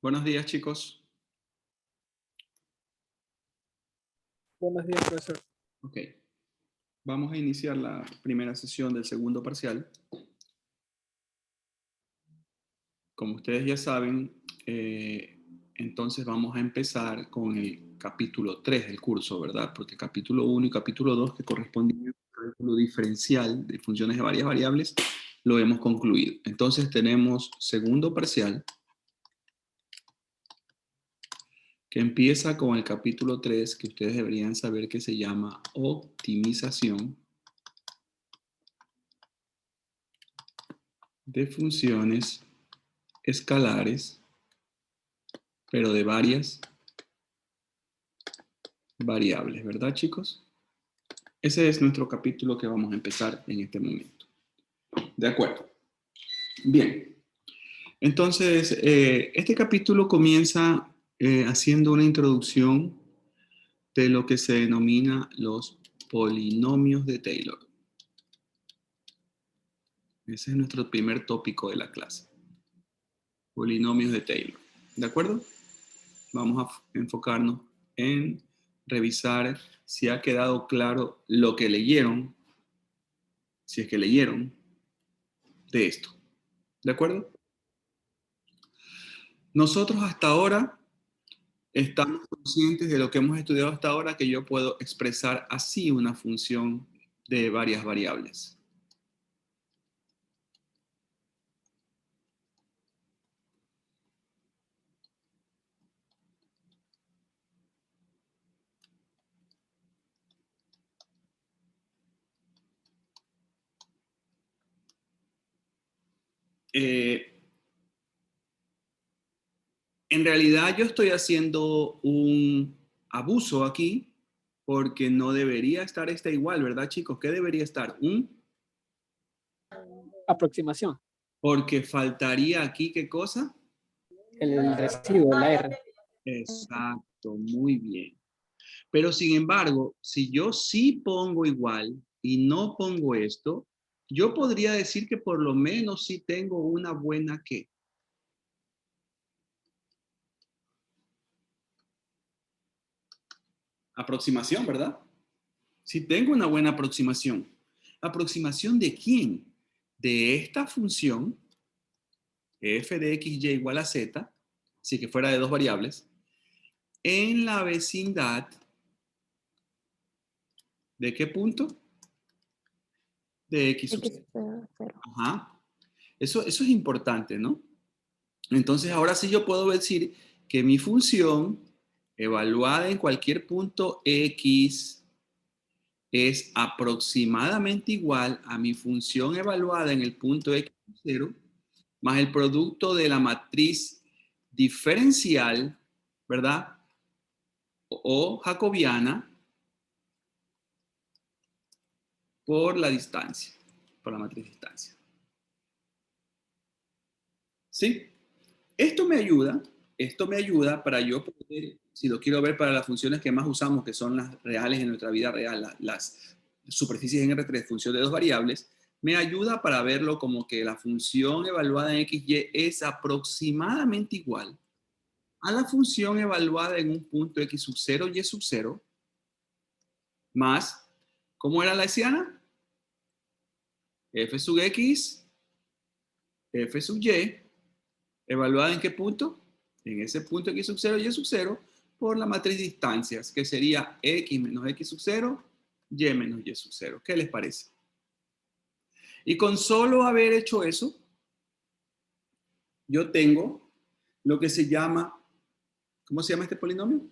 Buenos días, chicos. Buenos días, profesor. Ok. Vamos a iniciar la primera sesión del segundo parcial. Como ustedes ya saben, entonces vamos a empezar con el capítulo 3 del curso, ¿verdad? Porque capítulo 1 y capítulo 2, que corresponden al cálculo diferencial de funciones de varias variables, lo hemos concluido. Entonces tenemos segundo parcial, que empieza con el capítulo 3, que ustedes deberían saber que se llama optimización de funciones escalares, pero de varias variables, ¿verdad, chicos? Ese es nuestro capítulo que vamos a empezar en este momento. ¿De acuerdo? Bien. Entonces, este capítulo comienza haciendo una introducción de lo que se denomina los polinomios de Taylor. Ese es nuestro primer tópico de la clase. Polinomios de Taylor. ¿De acuerdo? Vamos a enfocarnos en revisar si ha quedado claro lo que leyeron, si es que leyeron, de esto. ¿De acuerdo? Nosotros hasta ahora estamos conscientes de lo que hemos estudiado hasta ahora, que yo puedo expresar así una función de varias variables. En realidad yo estoy haciendo un abuso aquí porque no debería estar esta igual, ¿verdad, chicos? ¿Qué debería estar? Aproximación. Porque faltaría aquí, ¿qué cosa? El residuo, la R. Exacto, muy bien. Pero sin embargo, si yo sí pongo igual y no pongo esto, yo podría decir que por lo menos sí tengo una buena ¿qué? Aproximación, ¿verdad? Sí tengo una buena aproximación. ¿Aproximación de quién? De esta función, f de x, y igual a z, si que fuera de dos variables, en la vecindad ¿de qué punto? De x sub 0. Ajá. Eso es importante, ¿no? Entonces, ahora sí yo puedo decir que mi función evaluada en cualquier punto x es aproximadamente igual a mi función evaluada en el punto x0 más el producto de la matriz diferencial, ¿verdad? O jacobiana por la distancia, por la matriz distancia. ¿Sí? Esto me ayuda para yo poder, si lo quiero ver para las funciones que más usamos, que son las reales en nuestra vida real, las superficies en R3, función de dos variables, me ayuda para verlo como que la función evaluada en XY es aproximadamente igual a la función evaluada en un punto X sub 0, Y sub 0, más, ¿cómo era la hessiana? F sub X, F sub Y, ¿evaluada en qué punto? En ese punto X sub 0, Y sub 0, por la matriz de distancias, que sería X menos X sub 0, Y menos Y sub 0. ¿Qué les parece? Y con solo haber hecho eso, yo tengo lo que se llama, ¿cómo se llama este polinomio?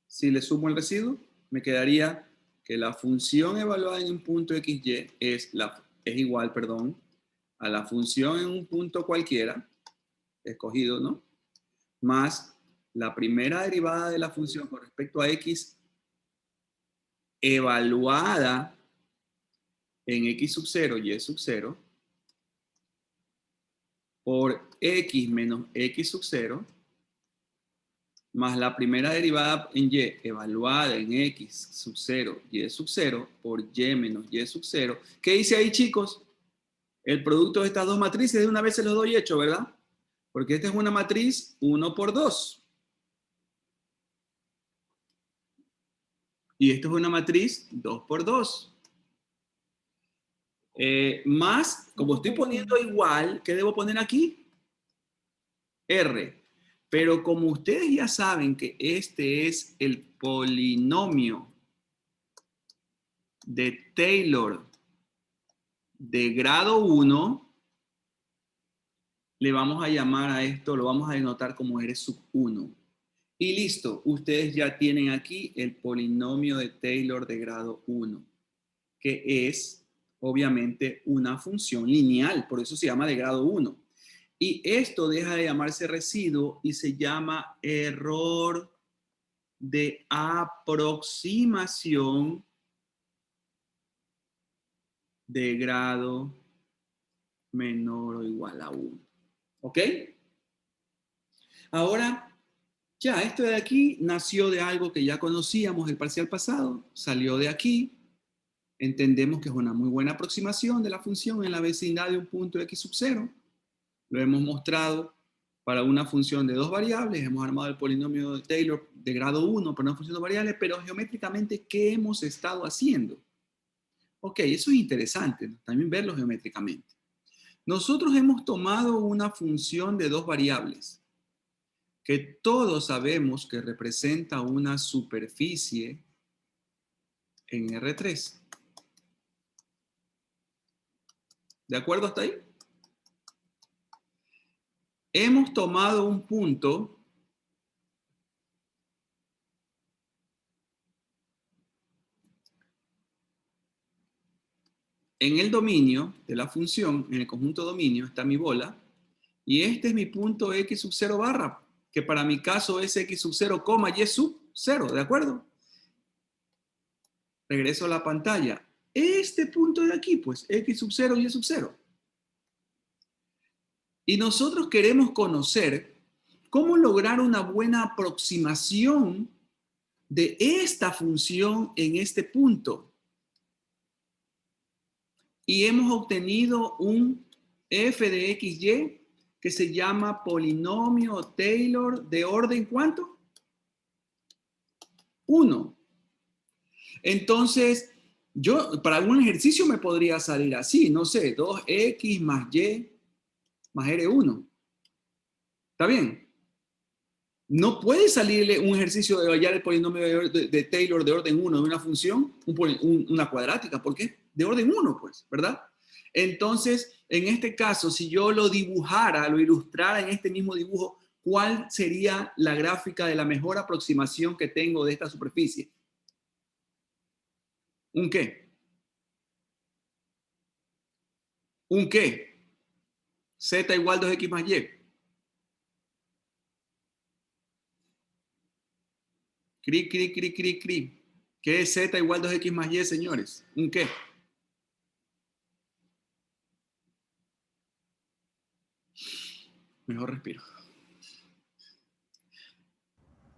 Si le sumo el residuo, me quedaría que la función evaluada en un punto XY es igual, a la función en un punto cualquiera, escogido, ¿no? Más la primera derivada de la función con respecto a X evaluada en X sub 0, Y sub 0, por X menos X sub 0, más la primera derivada en Y evaluada en X sub 0, Y sub 0, por Y menos Y sub 0. ¿Qué hice ahí, chicos? El producto de estas dos matrices de una vez se los doy hecho, ¿verdad? Porque esta es una matriz 1 por 2. Y esto es una matriz 2 por 2. Más, como estoy poniendo igual, ¿qué debo poner aquí? R. Pero como ustedes ya saben que este es el polinomio de Taylor de grado 1, le vamos a llamar a esto, lo vamos a denotar como R sub 1. Y listo, ustedes ya tienen aquí el polinomio de Taylor de grado 1, que es obviamente una función lineal, por eso se llama de grado 1. Y esto deja de llamarse residuo y se llama error de aproximación de grado menor o igual a 1. ¿Ok? Ahora, ya, esto de aquí nació de algo que ya conocíamos del parcial pasado, salió de aquí. Entendemos que es una muy buena aproximación de la función en la vecindad de un punto x sub 0. Lo hemos mostrado para una función de dos variables. Hemos armado el polinomio de Taylor de grado 1 para una función de variables, pero geométricamente, ¿qué hemos estado haciendo? Ok, eso es interesante, ¿no? También verlo geométricamente. Nosotros hemos tomado una función de dos variables que todos sabemos que representa una superficie en R3. ¿De acuerdo hasta ahí? Hemos tomado un punto en el dominio de la función, en el conjunto dominio, está mi bola, y este es mi punto x sub 0 barra, que para mi caso es x sub 0, y sub 0, ¿de acuerdo? Regreso a la pantalla. Este punto de aquí, pues, x sub 0 y sub 0. Y nosotros queremos conocer cómo lograr una buena aproximación de esta función en este punto. Y hemos obtenido un f de xy que se llama polinomio Taylor de orden ¿cuánto? 1. Entonces, yo para algún ejercicio me podría salir así, no sé, 2x más y más R1. ¿Está bien? No puede salirle un ejercicio de hallar el polinomio de Taylor de orden 1 de una función, una cuadrática, ¿por qué? De orden 1, pues, ¿verdad? Entonces, en este caso, si yo lo dibujara, lo ilustrara en este mismo dibujo, ¿cuál sería la gráfica de la mejor aproximación que tengo de esta superficie? ¿Un qué? ¿Un qué? Z igual 2x más y. Cri, cri, cri, cri, cri. ¿Qué es Z igual 2x más y, señores? ¿Un qué? Mejor respiro.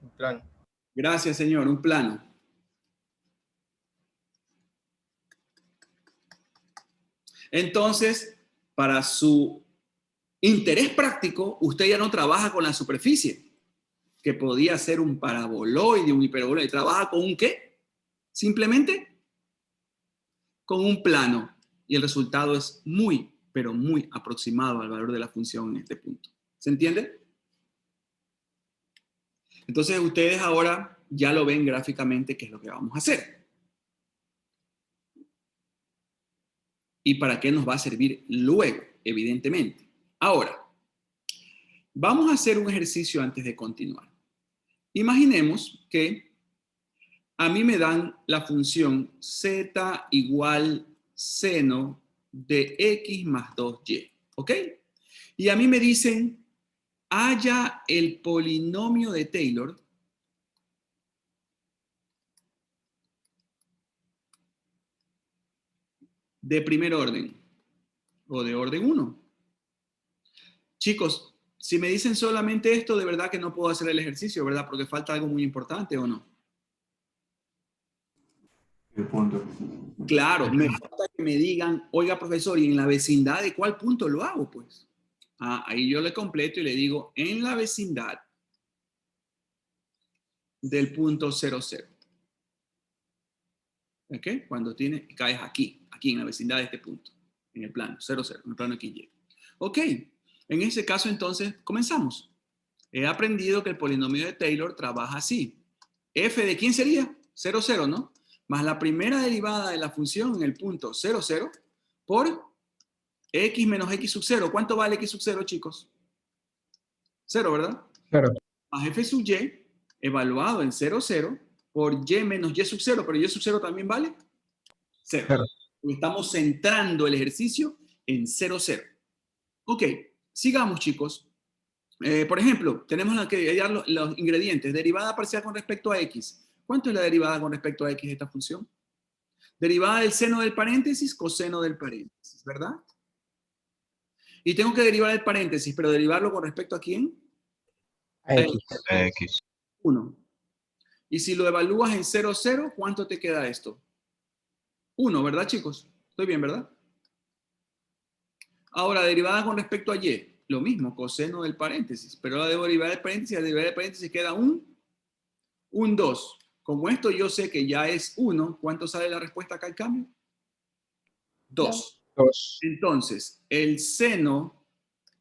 Un plano. Gracias, señor. Un plano. Entonces, para su interés práctico, usted ya no trabaja con la superficie, que podía ser un paraboloide, un hiperboloide. Trabaja con un ¿qué? Simplemente con un plano. Y el resultado es muy, pero muy aproximado al valor de la función en este punto. ¿Se entiende? Entonces, ustedes ahora ya lo ven gráficamente qué es lo que vamos a hacer. Y para qué nos va a servir luego, evidentemente. Ahora, vamos a hacer un ejercicio antes de continuar. Imaginemos que a mí me dan la función z igual seno de x más 2y, ¿ok? Y a mí me dicen, halla el polinomio de Taylor de primer orden o de orden 1. Chicos, si me dicen solamente esto, de verdad que no puedo hacer el ejercicio, ¿verdad? Porque falta algo muy importante, ¿o no? El punto. Claro, me falta que me digan, oiga, profesor, ¿y en la vecindad de cuál punto lo hago, pues? Ahí yo le completo y le digo en la vecindad del punto 0, 0. ¿Ok? Cuando caes aquí en la vecindad de este punto, en el plano 0, 0, en el plano XY. Ok, en ese caso entonces comenzamos. He aprendido que el polinomio de Taylor trabaja así. F de ¿quién sería? 0, 0, ¿no? Más la primera derivada de la función en el punto 0, 0 por x menos x sub 0. ¿Cuánto vale x sub 0, chicos? 0, ¿verdad? 0. Más f sub y evaluado en 0, 0 por y menos y sub 0. Pero y sub 0 también vale 0. 0. Estamos centrando el ejercicio en 0, 0. Ok, sigamos, chicos. Por ejemplo, tenemos que hallar los ingredientes. Derivada parcial con respecto a x. ¿Cuánto es la derivada con respecto a x de esta función? Derivada del seno del paréntesis, coseno del paréntesis, ¿verdad? Y tengo que derivar el paréntesis, pero derivarlo con respecto a ¿quién? A X. A X. 1. Y si lo evalúas en 0, 0, ¿cuánto te queda esto? 1, ¿verdad, chicos? Estoy bien, ¿verdad? Ahora, derivada con respecto a y. Lo mismo, coseno del paréntesis. Pero la debo derivar del paréntesis. Al derivar del paréntesis queda un 2. Como esto yo sé que ya es 1, ¿cuánto sale la respuesta acá al cambio? 2. 2. Entonces, el seno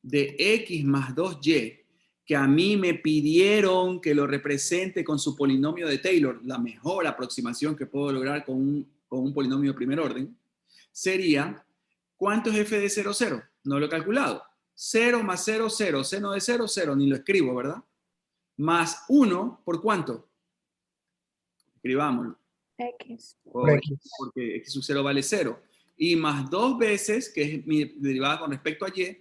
de x más 2y, que a mí me pidieron que lo represente con su polinomio de Taylor, la mejor aproximación que puedo lograr con un polinomio de primer orden, sería, ¿cuánto es f de 0, 0? No lo he calculado. 0 más 0, 0. Seno de 0, 0. Ni lo escribo, ¿verdad? Más 1, ¿por cuánto? Escribámoslo. X. Porque x sub 0 vale 0. Y más 2 veces, que es mi derivada con respecto a y,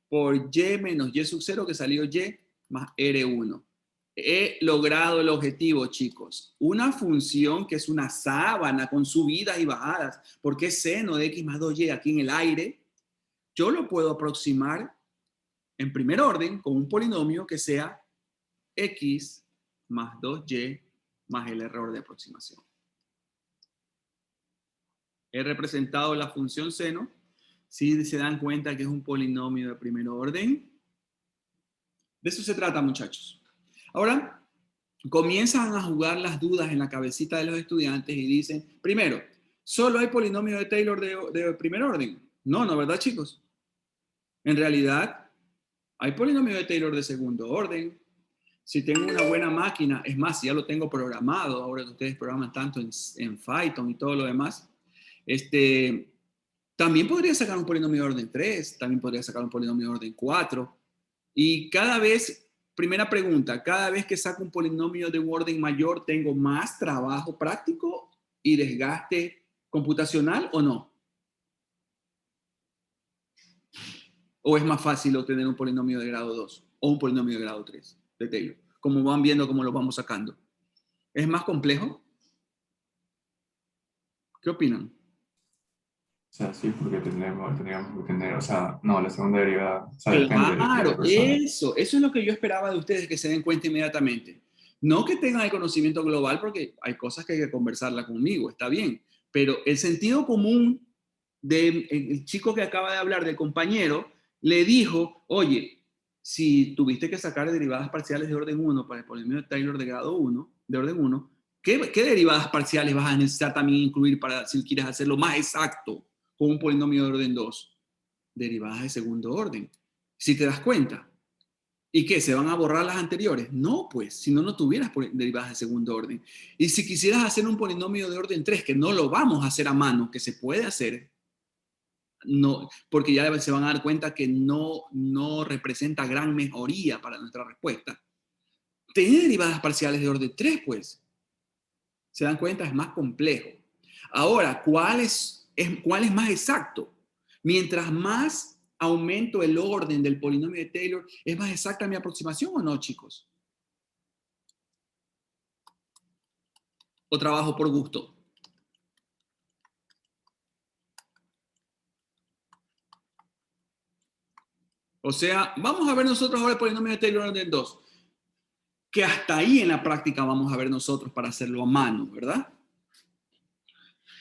por y menos y sub 0, que salió y, más R1. He logrado el objetivo, chicos. Una función que es una sábana con subidas y bajadas, porque es seno de x más 2y aquí en el aire, yo lo puedo aproximar en primer orden con un polinomio que sea x más 2y más el error de aproximación. He representado la función seno. Si se dan cuenta que es un polinomio de primer orden. De eso se trata, muchachos. Ahora, comienzan a jugar las dudas en la cabecita de los estudiantes y dicen, primero, ¿solo hay polinomio de Taylor de primer orden? No, ¿verdad, chicos? En realidad, hay polinomio de Taylor de segundo orden. Si tengo una buena máquina, es más, si ya lo tengo programado, ahora que ustedes programan tanto en Python y todo lo demás, también podría sacar un polinomio de orden 3, también podría sacar un polinomio de orden 4. Y cada vez, primera pregunta, cada vez que saco un polinomio de un orden mayor, ¿tengo más trabajo práctico y desgaste computacional o no? ¿O es más fácil obtener un polinomio de grado 2 o un polinomio de grado 3 de Taylor? Como van viendo cómo lo vamos sacando. ¿Es más complejo? ¿Qué opinan? O sea, sí, porque tendríamos que tener, o sea, no, la segunda derivada, o sea, depende de la Claro, persona. eso es lo que yo esperaba de ustedes, que se den cuenta inmediatamente. No que tengan el conocimiento global, porque hay cosas que hay que conversarla conmigo, está bien, pero el sentido común del chico que acaba de hablar, del compañero, le dijo, oye, si tuviste que sacar derivadas parciales de orden 1 para el polinomio de Taylor de grado 1, de orden 1, ¿qué derivadas parciales vas a necesitar también incluir para si quieres hacerlo más exacto con un polinomio de orden 2? Derivadas de segundo orden. Si te das cuenta. ¿Y qué? ¿Se van a borrar las anteriores? No, pues, si no, no tuvieras derivadas de segundo orden. Y si quisieras hacer un polinomio de orden 3, que no lo vamos a hacer a mano, que se puede hacer, no, porque ya se van a dar cuenta que no representa gran mejoría para nuestra respuesta. Tiene derivadas parciales de orden 3, pues. ¿Se dan cuenta? Es más complejo. Ahora, ¿cuál es más exacto? Mientras más aumento el orden del polinomio de Taylor, ¿es más exacta mi aproximación o no, chicos? ¿O trabajo por gusto? O sea, vamos a ver nosotros ahora el polinomio de Taylor orden 2. Que hasta ahí en la práctica vamos a ver nosotros para hacerlo a mano, ¿verdad?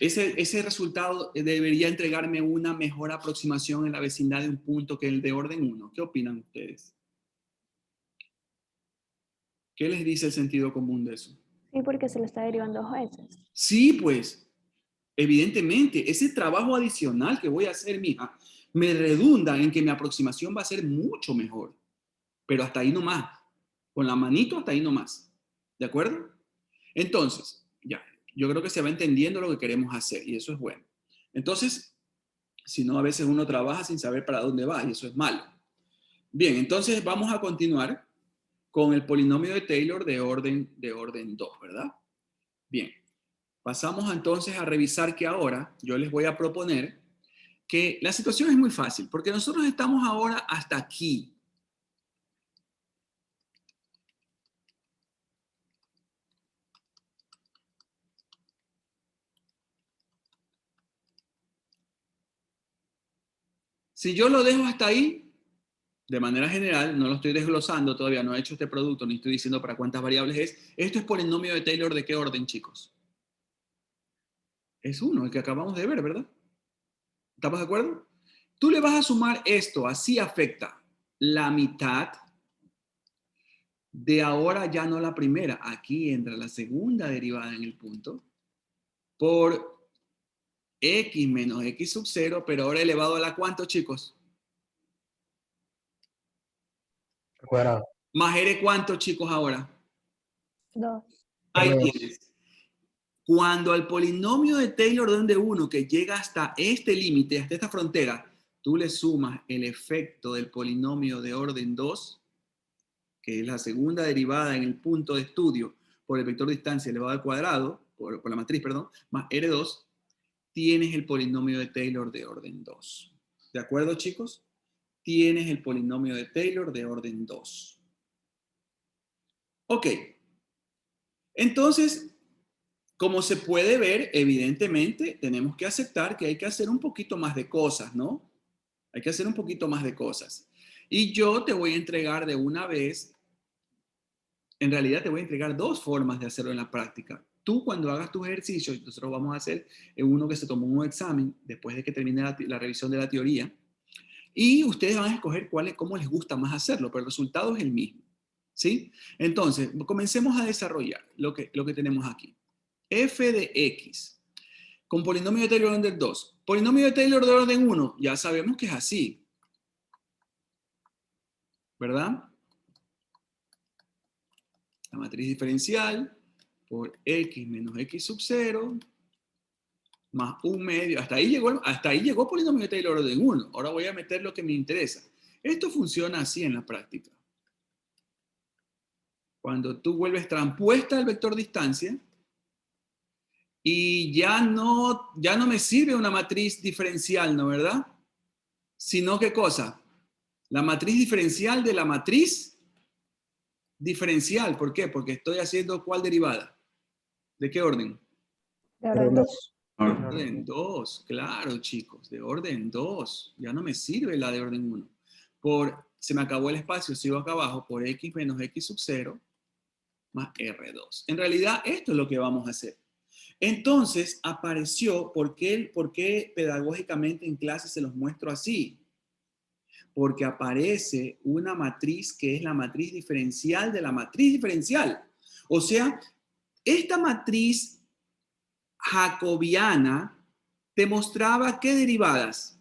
Ese resultado debería entregarme una mejor aproximación en la vecindad de un punto que el de orden 1. ¿Qué opinan ustedes? ¿Qué les dice el sentido común de eso? Sí, porque se lo está derivando dos veces. Sí, pues, evidentemente, ese trabajo adicional que voy a hacer, mija, me redunda en que mi aproximación va a ser mucho mejor. Pero hasta ahí nomás. Con la manito hasta ahí nomás. ¿De acuerdo? Entonces, ya, yo creo que se va entendiendo lo que queremos hacer y eso es bueno. Entonces, si no, a veces uno trabaja sin saber para dónde va y eso es malo. Bien, entonces vamos a continuar con el polinomio de Taylor de orden 2, ¿verdad? Bien, pasamos entonces a revisar que ahora yo les voy a proponer que la situación es muy fácil, porque nosotros estamos ahora hasta aquí. Si yo lo dejo hasta ahí, de manera general, no lo estoy desglosando todavía, no he hecho este producto, ni estoy diciendo para cuántas variables es. Esto es polinomio de Taylor, ¿de qué orden, chicos? Es uno, el que acabamos de ver, ¿verdad? ¿Estamos de acuerdo? Tú le vas a sumar esto, así afecta la mitad de ahora ya no la primera, aquí entra la segunda derivada en el punto, por x menos x sub 0, pero ahora elevado a la ¿cuánto, chicos? Cuadrado. Más r ¿cuánto, chicos, ahora? 2. Ahí R2. tienes. Cuando al polinomio de Taylor de orden de 1 que llega hasta este límite, hasta esta frontera, tú le sumas el efecto del polinomio de orden 2, que es la segunda derivada en el punto de estudio por el vector de distancia elevado al cuadrado, por la matriz, perdón, más R2, tienes el polinomio de Taylor de orden 2. ¿De acuerdo, chicos? Tienes el polinomio de Taylor de orden 2. Ok. Entonces, como se puede ver, evidentemente, tenemos que aceptar que hay que hacer un poquito más de cosas, ¿no? Hay que hacer un poquito más de cosas. Y yo te voy a entregar de una vez, en realidad te voy a entregar dos formas de hacerlo en la práctica. Tú cuando hagas tus ejercicios, nosotros vamos a hacer uno que se tomó un examen después de que termine la revisión de la teoría, y ustedes van a escoger cómo les gusta más hacerlo, pero el resultado es el mismo, ¿sí? Entonces, comencemos a desarrollar lo que tenemos aquí. F de X con polinomio de Taylor de orden 2. Polinomio de Taylor de orden 1, ya sabemos que es así, ¿verdad? La matriz diferencial por X menos X sub 0 más 1/2. Hasta ahí llegó polinomio de Taylor de orden 1. Ahora voy a meter lo que me interesa. Esto funciona así en la práctica. Cuando tú vuelves trampuesta el vector distancia, y ya no me sirve una matriz diferencial, ¿no, verdad? Sino, ¿qué cosa? La matriz diferencial de la matriz diferencial. ¿Por qué? Porque estoy haciendo ¿cuál derivada? ¿De qué orden? De orden 2. De orden 2, claro, chicos, de orden 2. Ya no me sirve la de orden 1. Se me acabó el espacio, sigo acá abajo, por x menos x sub 0 más R2. En realidad, esto es lo que vamos a hacer. Entonces, apareció, ¿por qué pedagógicamente en clase se los muestro así? Porque aparece una matriz que es la matriz diferencial de la matriz diferencial. O sea, esta matriz jacobiana te mostraba qué derivadas.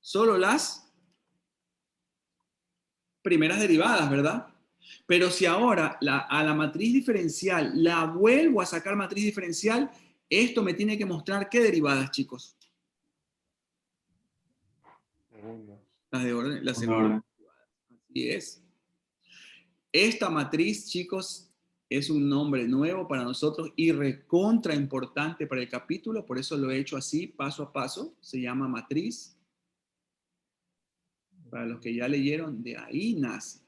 Solo las primeras derivadas, ¿verdad? Pero si ahora a la matriz diferencial la vuelvo a sacar matriz diferencial, esto me tiene que mostrar qué derivadas, chicos. Las de orden, la segunda. Así es. Esta matriz, chicos, es un nombre nuevo para nosotros y recontra importante para el capítulo, por eso lo he hecho así, paso a paso. Se llama matriz. Para los que ya leyeron, de ahí nace.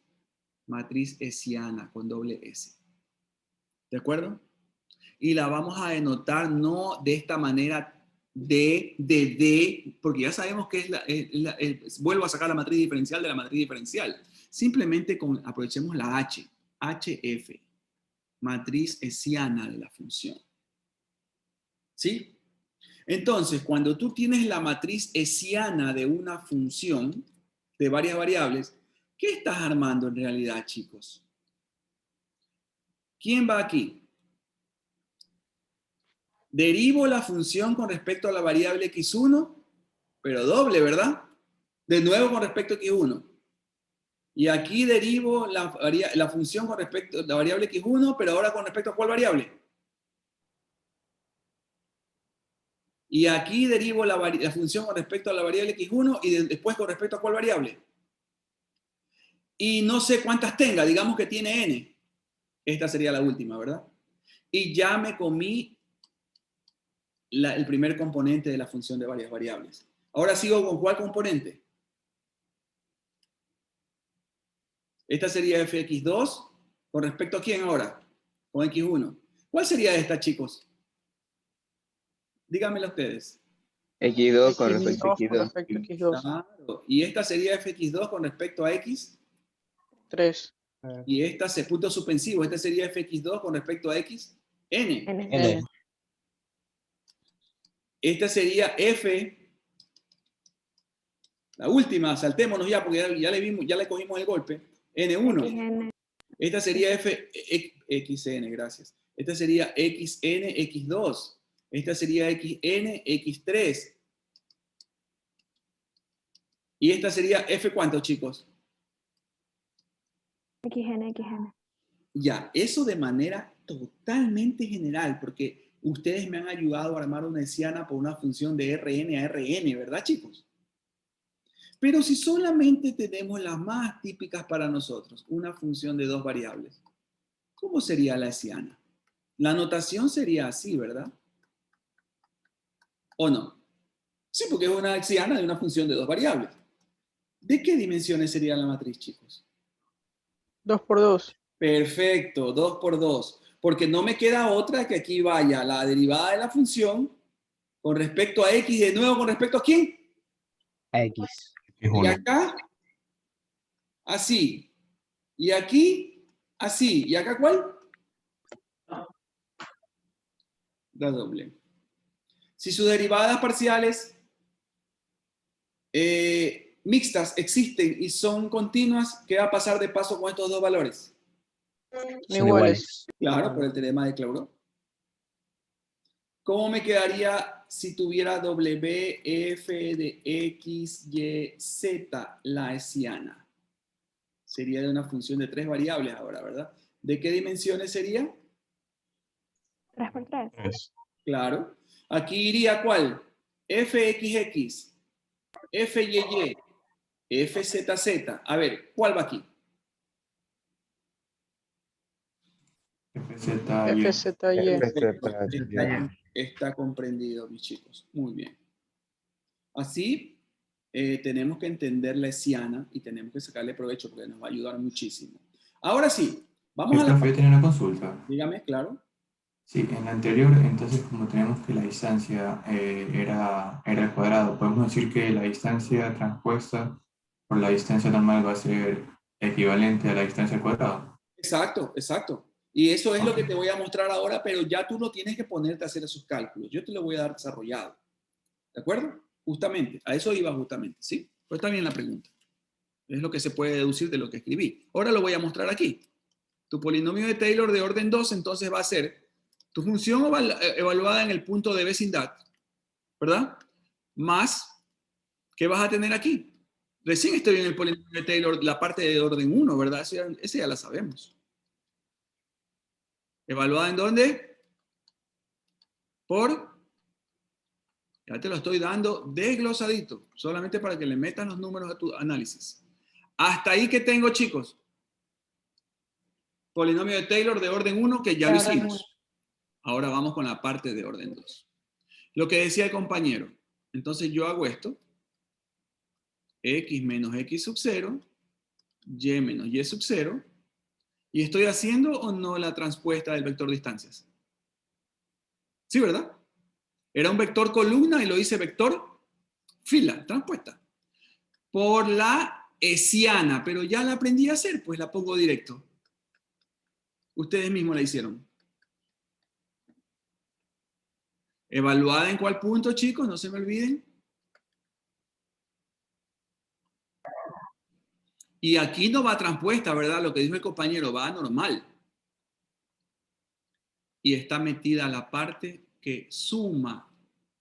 Matriz hessiana con doble S. ¿De acuerdo? Y la vamos a denotar no de esta manera porque ya sabemos que vuelvo a sacar la matriz diferencial de la matriz diferencial. Simplemente aprovechemos la H, HF, matriz hessiana de la función. ¿Sí? Entonces, cuando tú tienes la matriz hessiana de una función de varias variables, ¿qué estás armando en realidad, chicos? ¿Quién va aquí? Derivo la función con respecto a la variable x1, pero doble, ¿verdad? De nuevo con respecto a x1. Y aquí derivo la función con respecto a la variable x1, pero ahora con respecto a ¿cuál variable? Y aquí derivo la función con respecto a la variable x1 y después con respecto a ¿cuál variable? Y no sé cuántas tenga, digamos que tiene n. Esta sería la última, ¿verdad? Y ya me comí el primer componente de la función de varias variables. Ahora sigo con ¿cuál componente? Esta sería fx2 con respecto a ¿quién ahora? Con x1. ¿Cuál sería esta, chicos? Díganmelo ustedes. X2 con respecto a X2 con X2. respecto a X2. Claro. Y esta sería fx2 con respecto a x. 3. Y esta se punto suspensivo. Esta sería fx2 con respecto a x. N. N. Esta sería f. La última, saltémonos ya porque ya le vimos, ya le cogimos el golpe. N1. XN. Esta sería xn, gracias. Esta sería xn, x2. Esta sería xn, x3. Y esta sería f ¿cuánto, chicos? XN, XN. Ya, eso de manera totalmente general, porque ustedes me han ayudado a armar una hessiana por una función de Rn a Rn, ¿verdad, chicos? Pero si solamente tenemos las más típicas para nosotros, una función de dos variables, ¿cómo sería la hessiana? La notación sería así, ¿verdad? ¿O no? Sí, porque es una hessiana de una función de dos variables. ¿De qué dimensiones sería la matriz, chicos? 2 por 2. Perfecto, 2 por 2. Porque no me queda otra que aquí vaya la derivada de la función con respecto a x, de nuevo con respecto a ¿quién? X. Y acá, así. Y aquí, así. ¿Y acá cuál? La doble. Si sus derivadas parciales mixtas existen y son continuas, ¿qué va a pasar de paso con estos dos valores? Son iguales. Claro, por el teorema de Clairaut. ¿Cómo me quedaría si tuviera WF de X, Y, Z la hessiana? Sería de una función de tres variables ahora, ¿verdad? ¿De qué dimensiones sería? 3 por 3. Claro. Aquí iría ¿cuál? FXX, FYY, FZZ. A ver, ¿cuál va aquí? FZY. FZY. Está comprendido, mis chicos. Muy bien. Así tenemos que entender la hessiana y tenemos que sacarle provecho porque nos va a ayudar muchísimo. Ahora sí, vamos a la... Profe, tiene una consulta. Dígame, claro. Sí, en la anterior, entonces, como tenemos que la distancia era al cuadrado, podemos decir que la distancia transpuesta por la distancia normal va a ser equivalente a la distancia al cuadrado. Exacto, exacto. Y eso es lo que Ok. te voy a mostrar ahora, pero ya tú no tienes que ponerte a hacer esos cálculos. Yo te lo voy a dar desarrollado. ¿De acuerdo? Justamente, a eso iba justamente, ¿sí? Pero está bien la pregunta. Es lo que se puede deducir de lo que escribí. Ahora lo voy a mostrar aquí. Tu polinomio de Taylor de orden 2 entonces va a ser tu función evaluada en el punto de vecindad, ¿verdad? Más, ¿qué vas a tener aquí? Recién estoy en el polinomio de Taylor, la parte de orden 1, ¿verdad? Ese ya la sabemos. ¿Evaluada en dónde? Por, ya te lo estoy dando desglosadito, solamente para que le metas los números a tu análisis. Hasta ahí que tengo, chicos. Polinomio de Taylor de orden 1 que ya lo hicimos. Ahora vamos con la parte de orden 2. Lo que decía el compañero. Entonces yo hago esto. X menos X sub 0, Y menos Y sub 0. ¿Y estoy haciendo o no la transpuesta del vector distancias? Sí, ¿verdad? Era un vector columna y lo hice vector fila, transpuesta. Por la hessiana, pero ya la aprendí a hacer, pues la pongo directo. Ustedes mismos la hicieron. ¿Evaluada en cuál punto, chicos? No se me olviden. Y aquí no va transpuesta, ¿verdad? Lo que dijo el compañero, va normal. Y está metida la parte que suma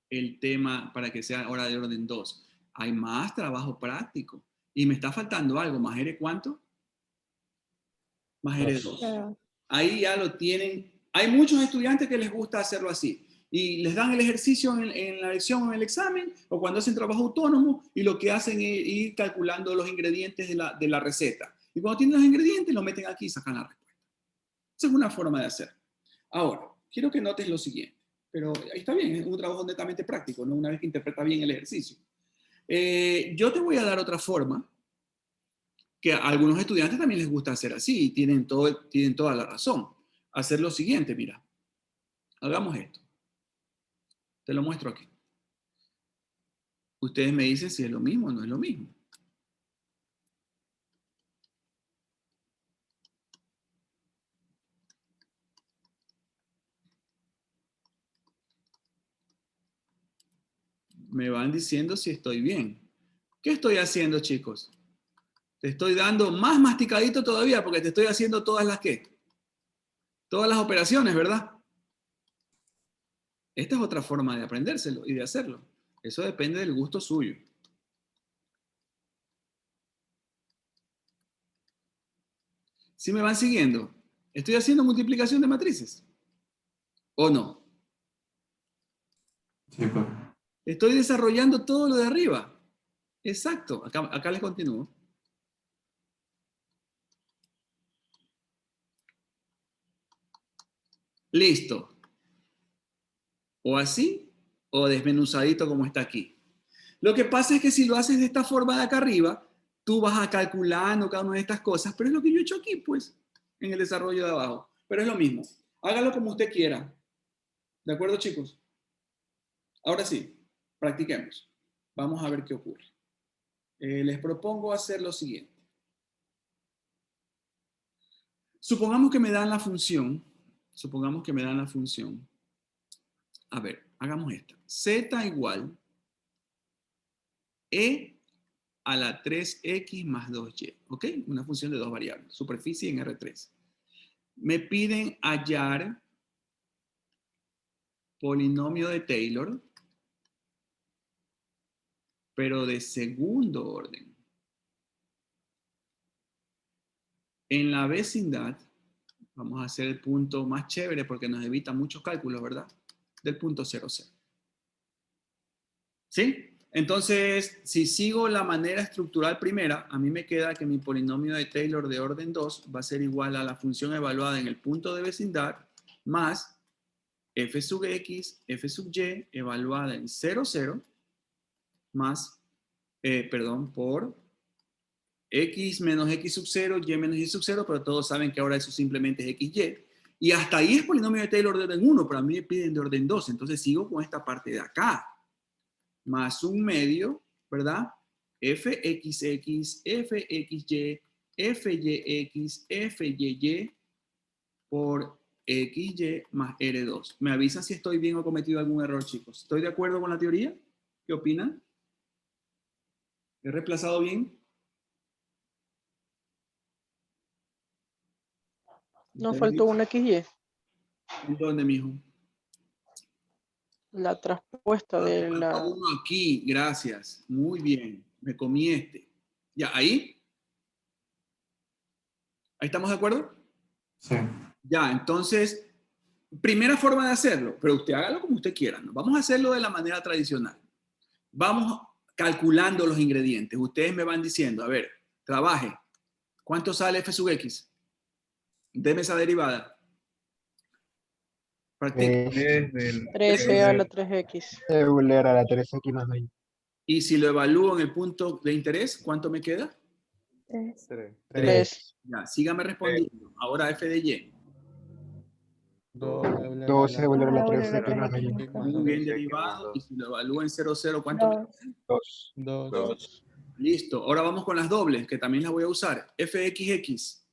el tema para que sea hora de orden 2. Hay más trabajo práctico. Y me está faltando algo. ¿Más R cuánto? Más R2. Pero, Ahí ya lo tienen. Hay muchos estudiantes que les gusta hacerlo así. Y les dan el ejercicio en la lección o en el examen, o cuando hacen trabajo autónomo, y lo que hacen es ir calculando los ingredientes de la receta. Y cuando tienen los ingredientes, lo meten aquí y sacan la respuesta. Esa es una forma de hacer. Ahora, quiero que notes lo siguiente. Pero ahí está bien, es un trabajo netamente práctico, ¿no? Una vez que interpreta bien el ejercicio. Yo te voy a dar otra forma que a algunos estudiantes también les gusta hacer así y tienen toda la razón. Hacer lo siguiente, mira. Hagamos esto. Te lo muestro aquí. Ustedes me dicen si es lo mismo o no es lo mismo. Me van diciendo si estoy bien. ¿Qué estoy haciendo, chicos? Te estoy dando más masticadito todavía porque te estoy haciendo todas las operaciones, ¿verdad? Esta es otra forma de aprendérselo y de hacerlo. Eso depende del gusto suyo. ¿Sí me van siguiendo? ¿Estoy haciendo multiplicación de matrices? ¿O no? Sí, pues. Estoy desarrollando todo lo de arriba. Exacto. Acá les continúo. Listo. O así, o desmenuzadito como está aquí. Lo que pasa es que si lo haces de esta forma de acá arriba, tú vas a calculando cada una de estas cosas, pero es lo que yo he hecho aquí, pues, en el desarrollo de abajo. Pero es lo mismo. Hágalo como usted quiera. ¿De acuerdo, chicos? Ahora sí, practiquemos. Vamos a ver qué ocurre. Les propongo hacer lo siguiente. Supongamos que me dan la función. A ver, hagamos esta. Z igual E a la 3X más 2Y. ¿Ok? Una función de dos variables. Superficie en R3. Me piden hallar polinomio de Taylor, pero de segundo orden. En la vecindad, vamos a hacer el punto más chévere porque nos evita muchos cálculos, ¿verdad? Del punto 0, 0. ¿Sí? Entonces, si sigo la manera estructural primera, a mí me queda que mi polinomio de Taylor de orden 2 va a ser igual a la función evaluada en el punto de vecindad más f sub x, f sub y evaluada en 0, 0 más, por x menos x sub 0, y menos y sub 0, pero todos saben que ahora eso simplemente es xy. Y hasta ahí es polinomio de Taylor de orden 1, pero a mí me piden de orden 2, entonces sigo con esta parte de acá. Más un medio, ¿verdad? fxx, fxy, fyx, fyy por xy más R2. ¿Me avisan si estoy bien o he cometido algún error, chicos? ¿Estoy de acuerdo con la teoría? ¿Qué opinan? ¿He reemplazado bien? Nos faltó una XY. ¿En dónde, mijo? La traspuesta de la... Uno aquí, gracias. Muy bien. Me comí este. ¿Ya? ¿Ahí? ¿Ahí estamos de acuerdo? Sí. Ya, entonces, primera forma de hacerlo, pero usted hágalo como usted quiera, ¿no? Vamos a hacerlo de la manera tradicional. Vamos calculando los ingredientes. Ustedes me van diciendo, a ver, trabaje. ¿Cuánto sale f sub x? Deme esa derivada. Practique. 13 a la 3X. Euler a la 3X más 20. Y si lo evalúo en el punto de interés, ¿cuánto me queda? 3. 3. Ya, sígame respondiendo. Ahora f de y. 12 Euler a la Ahora la 3X más 3X 20. más Muy bien derivado. Y si lo evalúo en 0, 0, ¿cuánto me queda? 2. 2. Listo. Ahora vamos con las dobles, que también las voy a usar. fxx.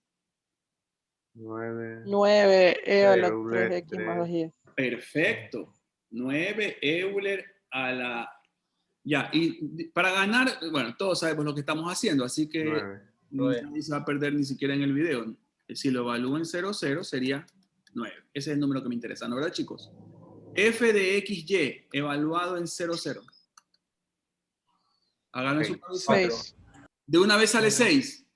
9 E a la 3X más 2Y. Perfecto. 9 Euler a la... Ya, y para ganar, bueno, todos sabemos lo que estamos haciendo, así que 9. nadie se va a perder ni siquiera en el video. Si lo evalúo en 0, 0 sería 9. Ese es el número que me interesa, ¿no, verdad, chicos? F de XY evaluado en 0, 0. Háganlo en su cabeza. 6. De una vez sale 6.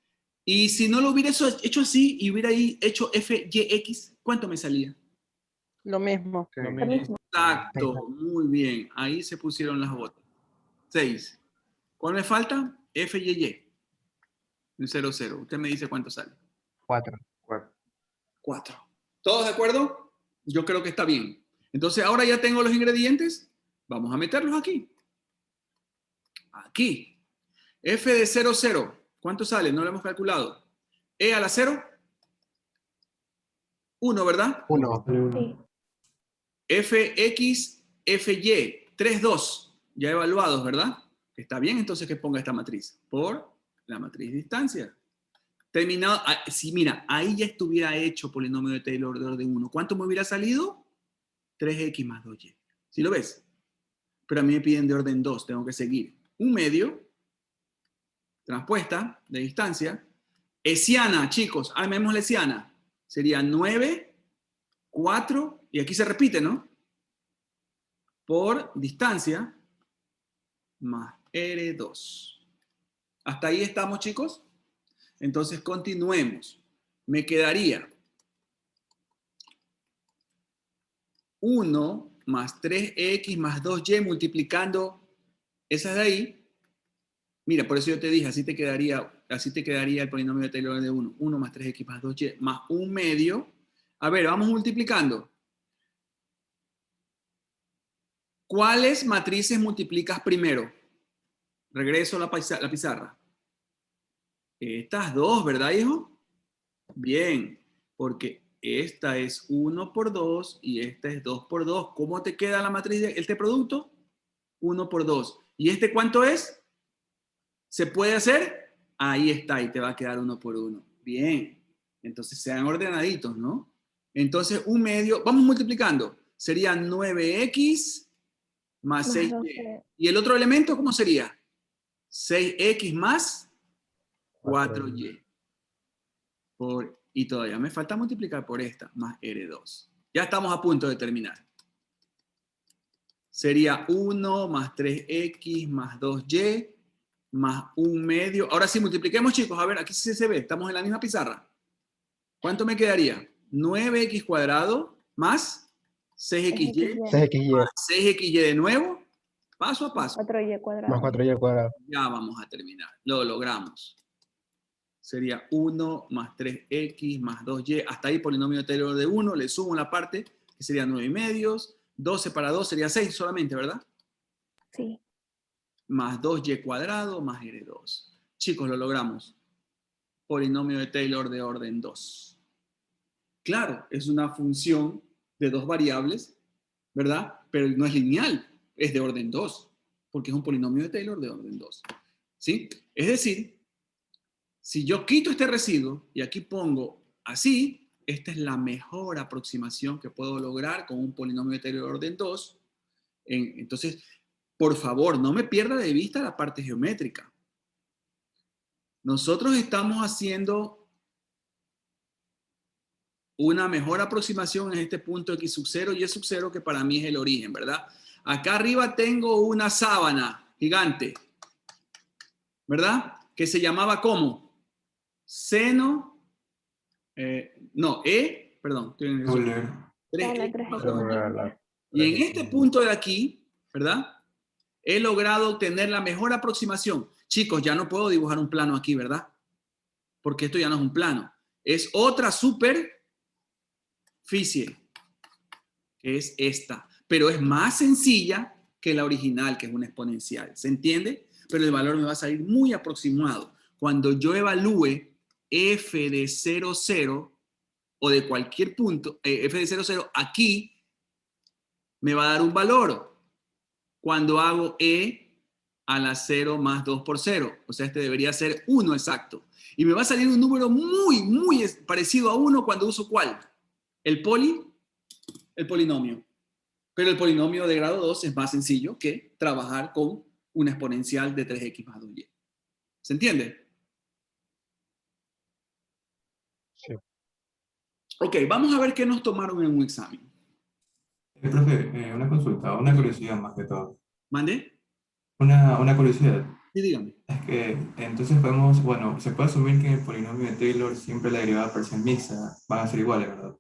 Y si no lo hubiera hecho así y hubiera ahí hecho FYX, ¿cuánto me salía? Lo mismo. Sí. Lo mismo. Exacto, muy bien. Ahí se pusieron las botas. 6. ¿Cuál me falta? FYY. En 0, 0. Usted me dice cuánto sale. 4. 4. ¿Todos de acuerdo? Yo creo que está bien. Entonces, ahora ya tengo los ingredientes. Vamos a meterlos aquí. Aquí. F de 0, 0. ¿Cuánto sale? No lo hemos calculado. E a la 0. 1, ¿verdad? 1. Sí. FX, FY. 3, 2. Ya evaluados, ¿verdad? Está bien entonces que ponga esta matriz. Por la matriz distancia. Terminado. Sí, mira, ahí ya estuviera hecho polinomio de Taylor de orden 1. ¿Cuánto me hubiera salido? 3x más 2y. ¿Sí lo ves? Pero a mí me piden de orden 2. Tengo que seguir. Un medio. Transpuesta de distancia. Hessiana, chicos. Armémosle hessiana. Sería 9, 4. Y aquí se repite, ¿no? Por distancia. Más R2. ¿Hasta ahí estamos, chicos? Entonces, continuemos. Me quedaría 1 más 3x más 2y multiplicando esas de ahí. Mira, por eso yo te dije, así te quedaría el polinomio de Taylor de 1. 1 más 3x más 2y más 1 medio. A ver, vamos multiplicando. ¿Cuáles matrices multiplicas primero? Regreso a la pizarra. Estas dos, ¿verdad, hijo? Bien, porque esta es 1 por 2 y esta es 2 por 2. ¿Cómo te queda la matriz de este producto? 1 por 2. ¿Y este cuánto es? ¿Se puede hacer? Ahí está, y te va a quedar 1 por 1. Bien, entonces sean ordenaditos, ¿no? Entonces, un medio, vamos multiplicando. Sería 9x más 6y. 12. ¿Y el otro elemento cómo sería? 6x más 4y. Y todavía me falta multiplicar por esta, más R2. Ya estamos a punto de terminar. Sería 1 más 3x más 2y más 1 medio. Ahora sí, multipliquemos, chicos. A ver, aquí sí se ve. Estamos en la misma pizarra. ¿Cuánto me quedaría? 9x cuadrado más 6xy. 6xy. 6xy de nuevo. Paso a paso. 4y cuadrado. Más 4y al cuadrado. Ya vamos a terminar. Lo logramos. Sería 1 más 3x más 2y. Hasta ahí polinomio de Taylor de 1. Le sumo la parte, que sería 9 medios. 12 para 2 sería 6 solamente, ¿verdad? Sí. Más 2y cuadrado más R2. Chicos, lo logramos. Polinomio de Taylor de orden 2. Claro, es una función de dos variables, ¿verdad? Pero no es lineal, es de orden 2, porque es un polinomio de Taylor de orden 2. ¿Sí? Es decir, si yo quito este residuo y aquí pongo así, esta es la mejor aproximación que puedo lograr con un polinomio de Taylor de orden 2. Entonces, por favor, no me pierda de vista la parte geométrica. Nosotros estamos haciendo una mejor aproximación en este punto x sub 0 y y sub 0, que para mí es el origen, ¿verdad? Acá arriba tengo una sábana gigante, ¿verdad? Que se llamaba ¿cómo? Seno, perdón. Euler. 3x. Y en este punto de aquí, ¿verdad? He logrado obtener la mejor aproximación. Chicos, ya no puedo dibujar un plano aquí, ¿verdad? Porque esto ya no es un plano. Es otra superficie, que es esta. Pero es más sencilla que la original, que es una exponencial. ¿Se entiende? Pero el valor me va a salir muy aproximado. Cuando yo evalúe f de 0, 0, o de cualquier punto, f de 0, 0, aquí me va a dar un valor. Cuando hago e a la 0 más 2 por 0. O sea, este debería ser 1 exacto. Y me va a salir un número muy, muy parecido a 1 cuando uso ¿cuál? El polinomio. Pero el polinomio de grado 2 es más sencillo que trabajar con una exponencial de 3x más 2y. ¿Se entiende? Sí. Ok, vamos a ver qué nos tomaron en un examen. Profe, una consulta, una curiosidad más que todo. ¿Mande? Una curiosidad. Sí, dígame. Es que entonces podemos, bueno, se puede asumir que en el polinomio de Taylor siempre la derivada parcial mixta van a ser iguales, ¿verdad?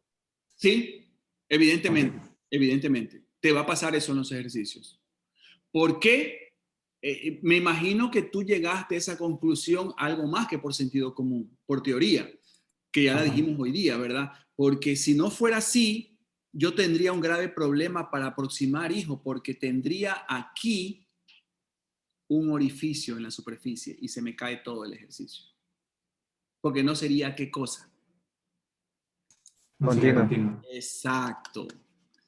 Sí, evidentemente, Ok. evidentemente. Te va a pasar eso en los ejercicios. ¿Por qué? Me imagino que tú llegaste a esa conclusión algo más que por sentido común, por teoría, que ya la dijimos hoy día, ¿verdad? Porque si no fuera así, yo tendría un grave problema para aproximar, hijo, porque tendría aquí un orificio en la superficie y se me cae todo el ejercicio. Porque no sería qué cosa. No sería Continua. continuo. Exacto.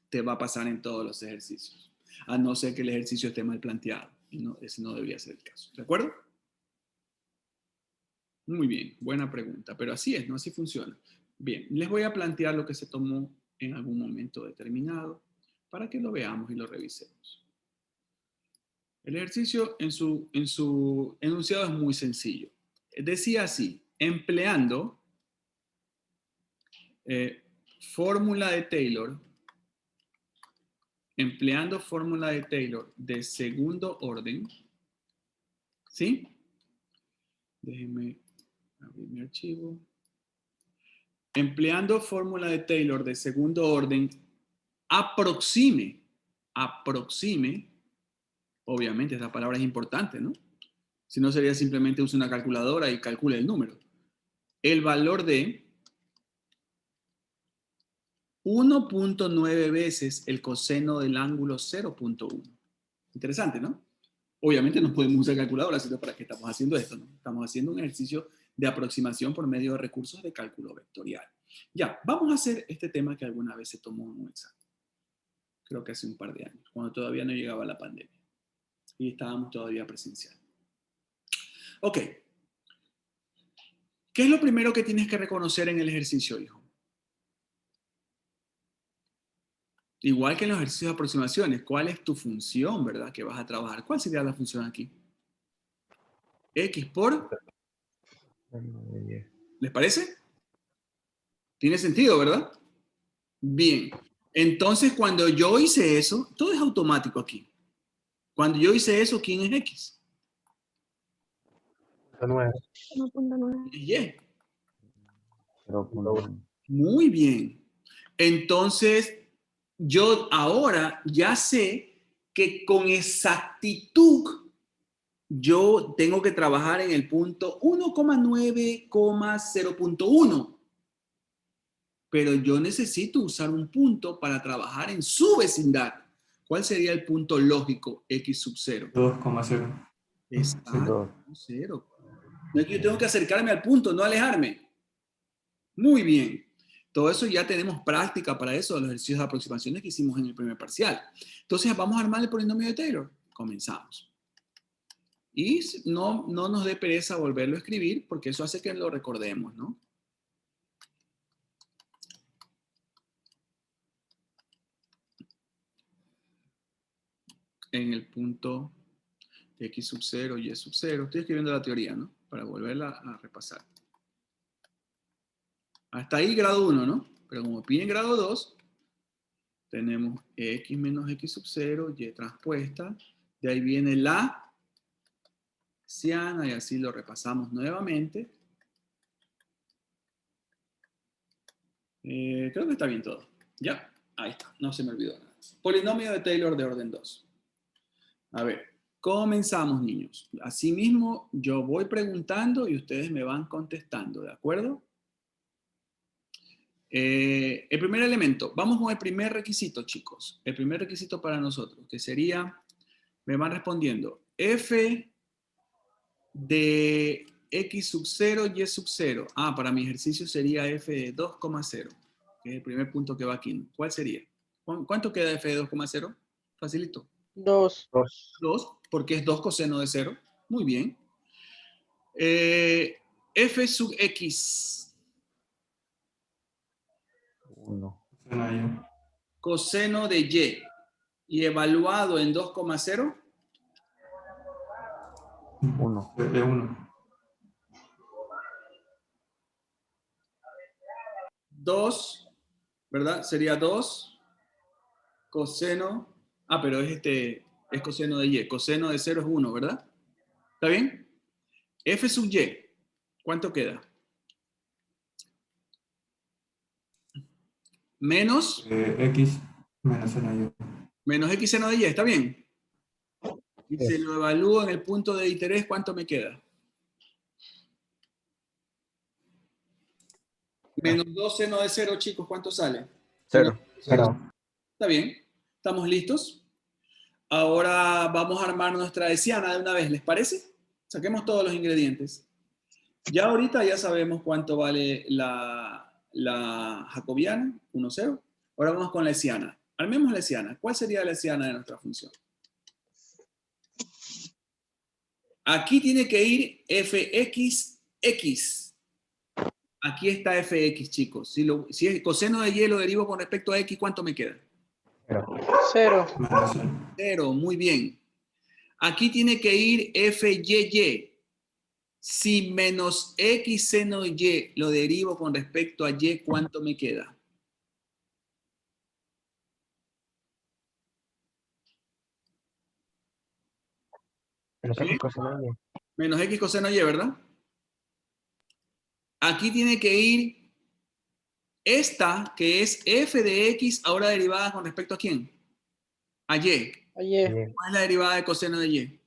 Te va a pasar en todos los ejercicios. A no ser que el ejercicio esté mal planteado. Y no, ese no debería ser el caso. ¿De acuerdo? Muy bien, buena pregunta. Pero así es, ¿no? Así funciona. Bien, les voy a plantear lo que se tomó en algún momento determinado para que lo veamos y lo revisemos. El ejercicio en su enunciado es muy sencillo. Decía así, empleando fórmula de Taylor, de segundo orden, ¿sí? Déjenme abrir mi archivo. Empleando fórmula de Taylor de segundo orden, aproxime, obviamente esa palabra es importante, ¿no? Si no sería simplemente use una calculadora y calcule el número. El valor de 1.9 veces el coseno del ángulo 0.1. Interesante, ¿no? Obviamente no podemos usar calculadora, sino para qué estamos haciendo esto, ¿no? Estamos haciendo un ejercicio de aproximación por medio de recursos de cálculo vectorial. Ya, vamos a hacer este tema que alguna vez se tomó en un examen. Creo que hace un par de años, cuando todavía no llegaba la pandemia. Y estábamos todavía presencial. Ok. ¿Qué es lo primero que tienes que reconocer en el ejercicio, hijo? Igual que en los ejercicios de aproximaciones, ¿cuál es tu función, verdad, que vas a trabajar? ¿Cuál sería la función aquí? X por... ¿Les parece? Tiene sentido, ¿verdad? Bien. Entonces, cuando yo hice eso, todo es automático aquí. Cuando yo hice eso, ¿quién es X? 9. 1.9. Es Y. 0.1. Muy bien. Entonces, yo ahora ya sé que con exactitud yo tengo que trabajar en el punto 1,9,0.1. Pero yo necesito usar un punto para trabajar en su vecindad. ¿Cuál sería el punto lógico X sub 0? 2,0. Exacto, 0. No es que yo tengo que acercarme al punto, no alejarme. Muy bien. Todo eso ya tenemos práctica para eso, los ejercicios de aproximaciones que hicimos en el primer parcial. Entonces, vamos a armar el polinomio de Taylor. Comenzamos. Y no nos dé pereza volverlo a escribir, porque eso hace que lo recordemos, ¿no? En el punto X sub 0, Y sub 0. Estoy escribiendo la teoría, ¿no? Para volverla a repasar. Hasta ahí grado 1, ¿no? Pero como piden grado 2, tenemos X menos X sub 0, Y transpuesta. De ahí viene la ciana y así lo repasamos nuevamente. Creo que está bien todo. Ya, ahí está. No se me olvidó nada. Polinomio de Taylor de orden 2. A ver, comenzamos, niños. Asimismo, yo voy preguntando y ustedes me van contestando, ¿de acuerdo? El primer elemento, vamos con el primer requisito, chicos. El primer requisito para nosotros, que sería, me van respondiendo, f de x sub 0, y sub 0. Ah, para mi ejercicio sería f de 2,0, que es el primer punto que va aquí. ¿Cuál sería? ¿Cuánto queda f de 2,0? Facilito. 2. 2, porque es 2 coseno de 0. Muy bien. F sub x. 1. Coseno de y. y evaluado en 2,0. 1. De 1. 2, ¿verdad? Sería 2 coseno. Ah, pero es coseno de y. Coseno de 0 es 1, ¿verdad? ¿Está bien? F sub y. ¿Cuánto queda? Menos X menos seno de y. menos x seno de y. ¿Está bien? Y si lo evalúo en el punto de interés, ¿cuánto me queda? Menos 2 seno de 0, chicos, ¿cuánto sale? 0. 0. Está bien. ¿Estamos listos? Ahora vamos a armar nuestra hessiana de una vez, ¿les parece? Saquemos todos los ingredientes. Ya ahorita ya sabemos cuánto vale la jacobiana, 1,0. Ahora vamos con la hessiana. Armemos la hessiana. ¿Cuál sería la hessiana de nuestra función? Aquí tiene que ir fx. Aquí está fx, chicos. Si es coseno de y lo derivo con respecto a x, ¿cuánto me queda? 0. Menos seno. 0, muy bien. Aquí tiene que ir fyy. Si menos x seno de y lo derivo con respecto a y, ¿cuánto me queda? Menos X coseno de y. Menos x coseno de y, ¿verdad? Aquí tiene que ir esta, que es f de x, ahora derivada con respecto a ¿quién? A y. Ayer. ¿Cuál es la derivada de coseno de y?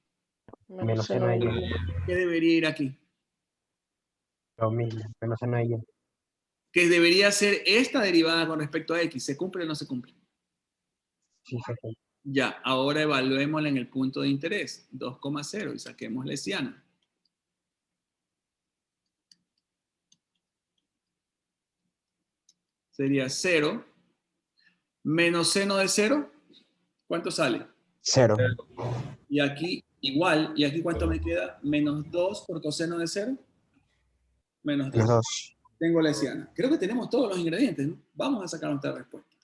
Menos seno de y. ¿Qué debería ir aquí? Lo mismo. Menos seno de y. Que debería ser esta derivada con respecto a x. ¿Se cumple o no se cumple? Sí, se cumple. Ya, ahora evaluémosla en el punto de interés, 2,0, y saquemos la hessiana. Sería 0 menos seno de 0. ¿Cuánto sale? 0. Y aquí igual. ¿Y aquí cuánto me queda? Menos 2 por coseno de 0. Menos 2. Menos 2. Tengo la hessiana. Creo que tenemos todos los ingredientes, ¿no? Vamos a sacar nuestra respuesta.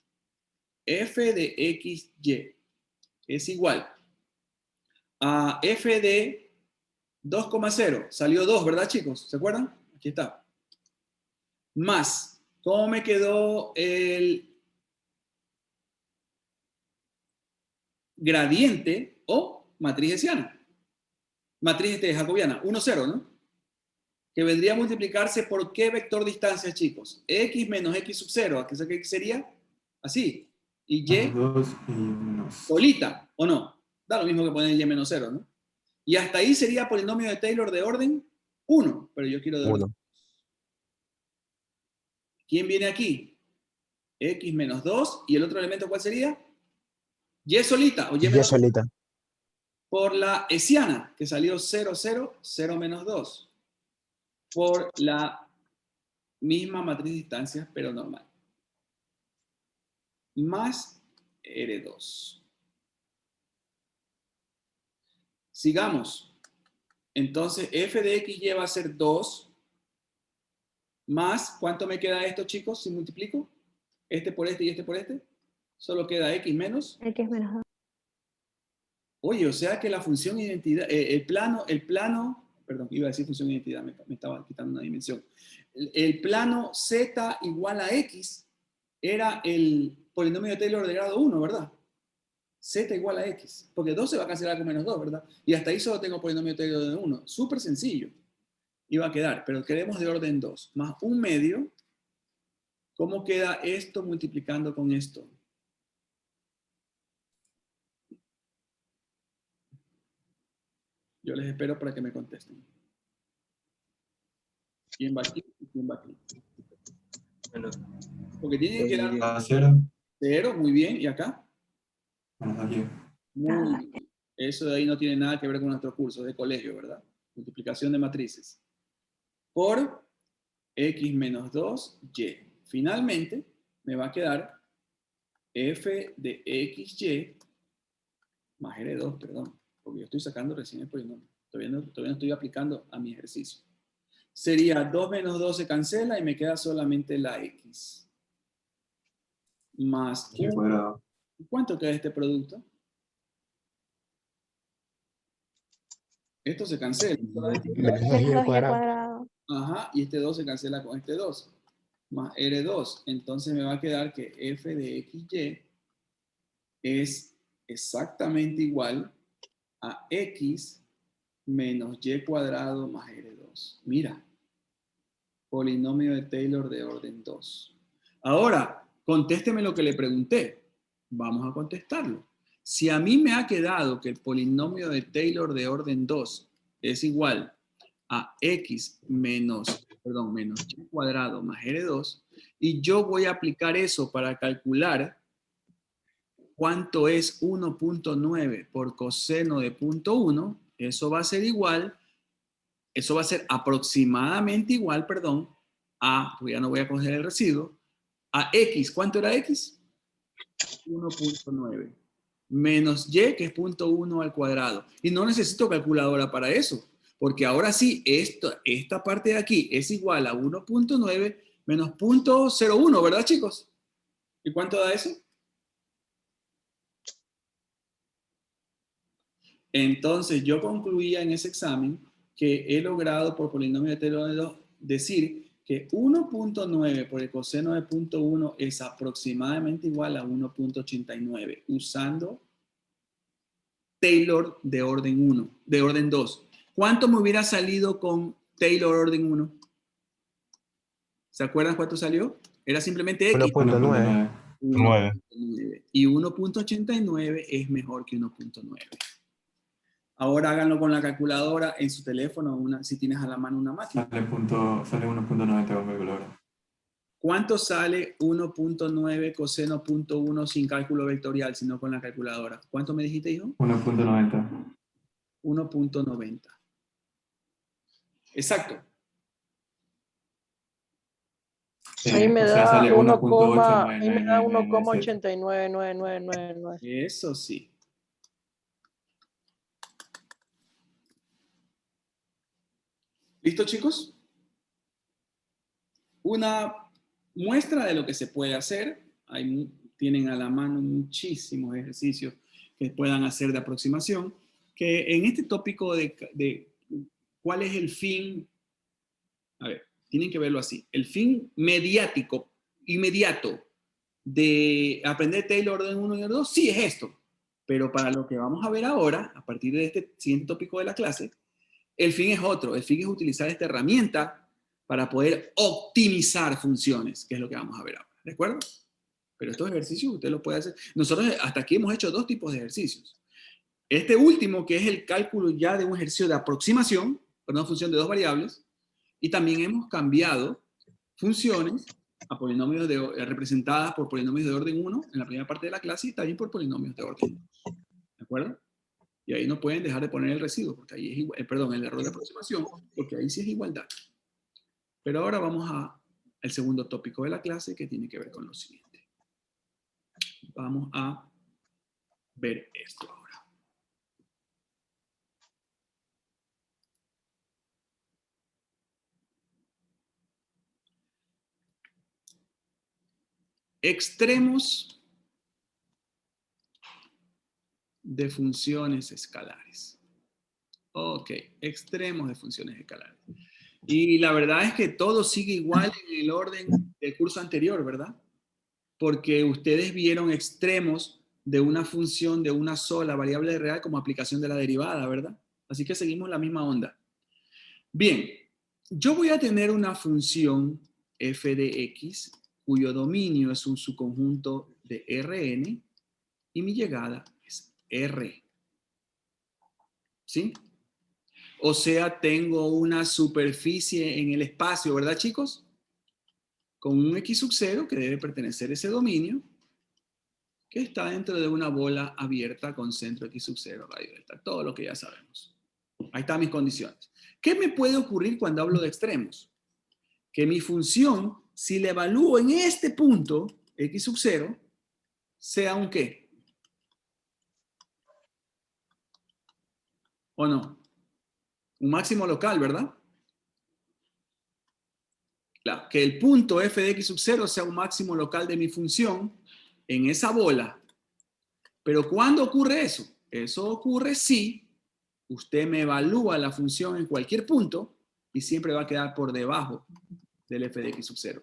F de XY es igual a F de 2,0. Salió 2, ¿verdad, chicos? ¿Se acuerdan? Aquí está. Más, ¿cómo me quedó el gradiente o matriz hessiana? Matriz jacobiana, 1, 0, ¿no? Que vendría a multiplicarse por ¿qué vector distancia, chicos? X menos X sub 0. ¿Qué sería? Así. Y Y Menos 2 y menos. solita, ¿o no? Da lo mismo que poner Y menos 0, ¿no? Y hasta ahí sería polinomio de Taylor de orden 1, pero yo quiero de orden 1. ¿Quién viene aquí? X menos 2, ¿y el otro elemento cuál sería? Y solita, o Y Y menos 2, solita. por la hessiana, que salió 0, 0, 0 menos 2, por la misma matriz de distancias, pero normal. Más R2. Sigamos. Entonces, f de XY va a ser 2 más, ¿cuánto me queda esto, chicos, si multiplico? Este por este y este por este. Solo queda X menos. X menos 2. Oye, o sea que la función identidad, el plano, perdón, iba a decir función identidad, me estaba quitando una dimensión. El plano Z igual a X era el polinomio de Taylor de grado 1, ¿verdad? Z igual a X, porque 2 se va a cancelar con menos 2, ¿verdad? Y hasta ahí solo tengo polinomio de Taylor de 1. Súper sencillo. Iba a quedar, pero queremos de orden 2, más 1/2. ¿Cómo queda esto multiplicando con esto? Yo les espero para que me contesten. ¿Quién va aquí y quién va aquí? Porque tienen que dar A 0. 0, muy bien. ¿Y acá? Menos 2y. Muy bien. Eso de ahí no tiene nada que ver con nuestro curso de colegio, ¿verdad? Multiplicación de matrices. Por X menos 2y. Finalmente, me va a quedar f de XY más R2, perdón, porque yo estoy sacando recién el polinomio. Todavía no estoy aplicando a mi ejercicio. Sería 2 menos 2 se cancela y me queda solamente la X. Más Y cuadrado. ¿cuánto queda este producto? Esto se cancela. Menos 2y al cuadrado. cuadrado. Ajá, y este 2 se cancela con este 2. Más R2. Entonces me va a quedar que f de XY es exactamente igual a X menos Y cuadrado más R2. Mira, polinomio de Taylor de orden 2. Ahora, contésteme lo que le pregunté. Vamos a contestarlo. Si a mí me ha quedado que el polinomio de Taylor de orden 2 es igual a X menos Y cuadrado más R2, y yo voy a aplicar eso para calcular cuánto es 1.9 por coseno de 0.1, eso va a ser igual, eso va a ser aproximadamente igual, perdón, a, porque ya no voy a coger el residuo, a X. ¿Cuánto era X? 1.9. Menos Y, que es 0.1 al cuadrado. Y no necesito calculadora para eso, porque ahora sí, esta parte de aquí es igual a 1.9 menos 0.01, ¿verdad, chicos? ¿Y cuánto da eso? Entonces, yo concluía en ese examen que he logrado por polinomio de Taylor de 2 decir que 1.9 por el coseno de 0.1 es aproximadamente igual a 1.89 usando Taylor de orden 1, de orden 2. ¿Cuánto me hubiera salido con Taylor orden 1? ¿Se acuerdan cuánto salió? Era simplemente X. 1.9. 1.9. Y 1.89 es mejor que 1.9. Ahora háganlo con la calculadora en su teléfono, si tienes a la mano una máquina. Sale 1.90 con calculadora. ¿Cuánto sale 1.9 coseno 0.1 sin cálculo vectorial, sino con la calculadora? ¿Cuánto me dijiste, hijo? 1.90. 1.90. Exacto. Ahí me da 1,899999. Eso sí. ¿Listo, chicos? Una muestra de lo que se puede hacer. Tienen a la mano muchísimos ejercicios que puedan hacer de aproximación. Que en este tópico de cuál es el fin, a ver, tienen que verlo así. El fin mediático, inmediato, de aprender Taylor orden 1 y orden 2, sí es esto. Pero para lo que vamos a ver ahora, a partir de este siguiente tópico de la clase, el fin es otro. El fin es utilizar esta herramienta para poder optimizar funciones, que es lo que vamos a ver ahora. ¿De acuerdo? Pero estos ejercicios usted los puede hacer. Nosotros hasta aquí hemos hecho dos tipos de ejercicios. Este último, que es el cálculo ya de un ejercicio de aproximación, para una función de dos variables, y también hemos cambiado funciones a polinomios representadas por polinomios de orden 1 en la primera parte de la clase y también por polinomios de orden 2. ¿De acuerdo? Y ahí no pueden dejar de poner el residuo, porque ahí es igual, perdón, el error de aproximación, porque ahí sí es igualdad. Pero ahora vamos al segundo tópico de la clase, que tiene que ver con lo siguiente. Vamos a ver esto ahora. Extremos de funciones escalares. Ok, extremos de funciones escalares. Y la verdad es que todo sigue igual en el orden del curso anterior, ¿verdad? Porque ustedes vieron extremos de una función de una sola variable real como aplicación de la derivada, ¿verdad? Así que seguimos la misma onda. Bien, yo voy a tener una función f de x cuyo dominio es un subconjunto de Rn y mi llegada es R. ¿Sí? O sea, tengo una superficie en el espacio, ¿verdad, chicos? Con un x sub 0 que debe pertenecer a ese dominio, que está dentro de una bola abierta con centro x sub 0, radio delta, todo lo que ya sabemos. Ahí están mis condiciones. ¿Qué me puede ocurrir cuando hablo de extremos? Que mi función, si la evalúo en este punto, x sub 0, sea un ¿qué? ¿O no? Un máximo local, ¿verdad? Claro, que el punto f de x sub 0 sea un máximo local de mi función en esa bola. Pero ¿cuándo ocurre eso? Eso ocurre si usted me evalúa la función en cualquier punto y siempre va a quedar por debajo del f de x sub 0.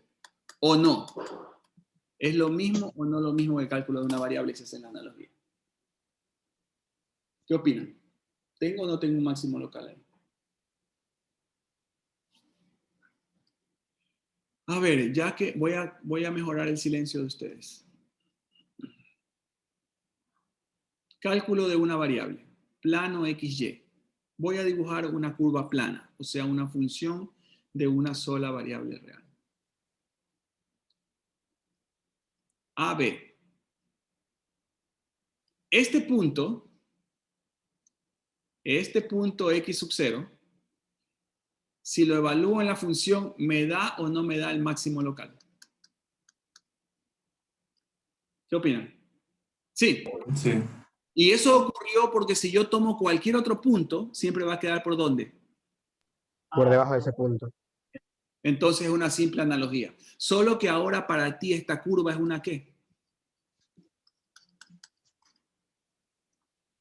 ¿O no? ¿Es lo mismo o no lo mismo que el cálculo de una variable que se hace en la analogía? ¿Qué opinan? ¿Tengo o no tengo un máximo local ahí? A ver, ya que voy a mejorar el silencio de ustedes. Cálculo de una variable, plano XY. Voy a dibujar una curva plana, o sea, una función de una sola variable real. AB. Este punto X sub 0, si lo evalúo en la función, ¿me da o no me da el máximo local? ¿Qué opinan? Sí. Sí. Y eso ocurrió porque si yo tomo cualquier otro punto, siempre va a quedar ¿por dónde? Por debajo de ese punto. Entonces es una simple analogía. Solo que ahora para ti esta curva es una ¿qué?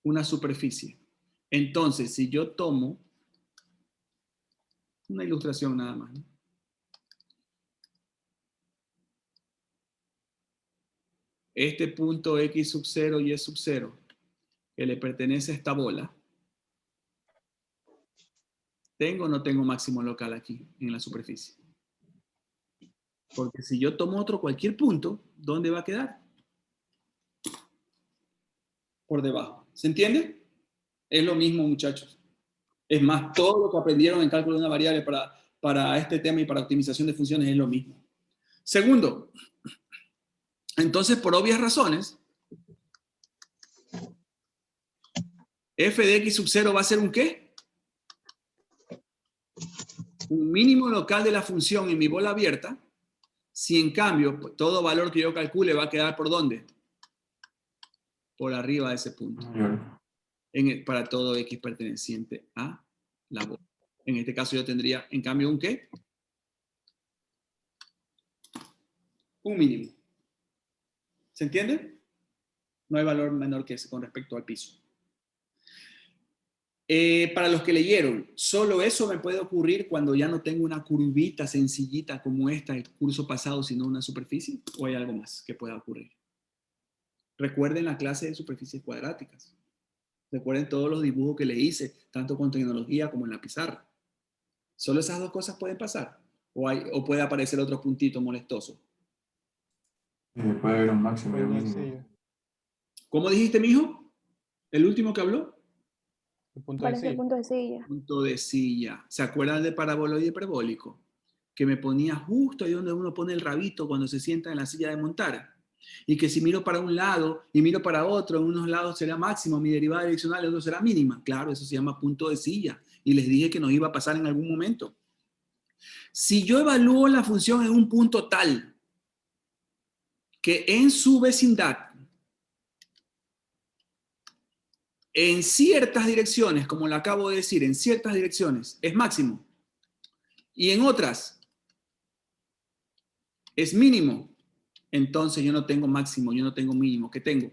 Una superficie. Entonces, si yo tomo una ilustración nada más, ¿no? Este punto X sub 0 y Y sub 0 que le pertenece a esta bola, ¿tengo o no tengo máximo local aquí en la superficie? Porque si yo tomo cualquier punto, ¿dónde va a quedar? Por debajo. ¿Se entiende? Es lo mismo, muchachos. Es más, todo lo que aprendieron en cálculo de una variable para este tema y para optimización de funciones es lo mismo. Segundo, entonces, por obvias razones, f de x sub 0 va a ser un ¿qué? Un mínimo local de la función en mi bola abierta, si en cambio todo valor que yo calcule va a quedar ¿por dónde? Por arriba de ese punto. Para todo x perteneciente a la bola. En este caso yo tendría, en cambio, ¿un qué? Un mínimo. ¿Se entiende? No hay valor menor que ese con respecto al piso. Para los que leyeron, solo eso me puede ocurrir cuando ya no tengo una curvita sencillita como esta del curso pasado, sino una superficie, o hay algo más que pueda ocurrir. Recuerden la clase de superficies cuadráticas. Recuerden todos los dibujos que le hice, tanto con tecnología como en la pizarra. ¿Solo esas dos cosas pueden pasar? ¿O puede aparecer otro puntito molestoso? Puede haber un máximo y un mínimo. ¿Cómo dijiste, mijo? ¿El último que habló? Parece el punto de silla. Punto de silla. ¿Se acuerdan de paraboloide hiperbólico? Que me ponía justo ahí donde uno pone el rabito cuando se sienta en la silla de montar. Y que si miro para un lado y miro para otro, en unos lados será máximo, mi derivada direccional, en otros será mínima. Claro, eso se llama punto de silla. Y les dije que nos iba a pasar en algún momento. Si yo evalúo la función en un punto tal que en su vecindad, en ciertas direcciones, como lo acabo de decir, en ciertas direcciones es máximo y en otras es mínimo, entonces yo no tengo máximo, yo no tengo mínimo. ¿Qué tengo?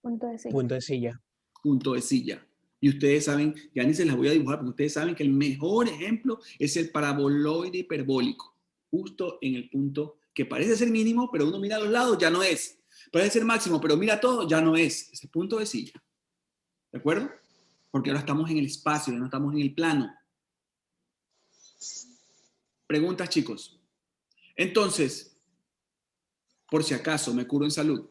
Punto de silla. Punto de silla. Punto de silla. Y ustedes saben, ya ni se las voy a dibujar, porque ustedes saben que el mejor ejemplo es el paraboloide hiperbólico, justo en el punto que parece ser mínimo, pero uno mira a los lados, ya no es. Parece ser máximo, pero mira todo, ya no es. Es el punto de silla. ¿De acuerdo? Porque ahora estamos en el espacio, ya no estamos en el plano. Preguntas, chicos. Entonces, por si acaso me curo en salud,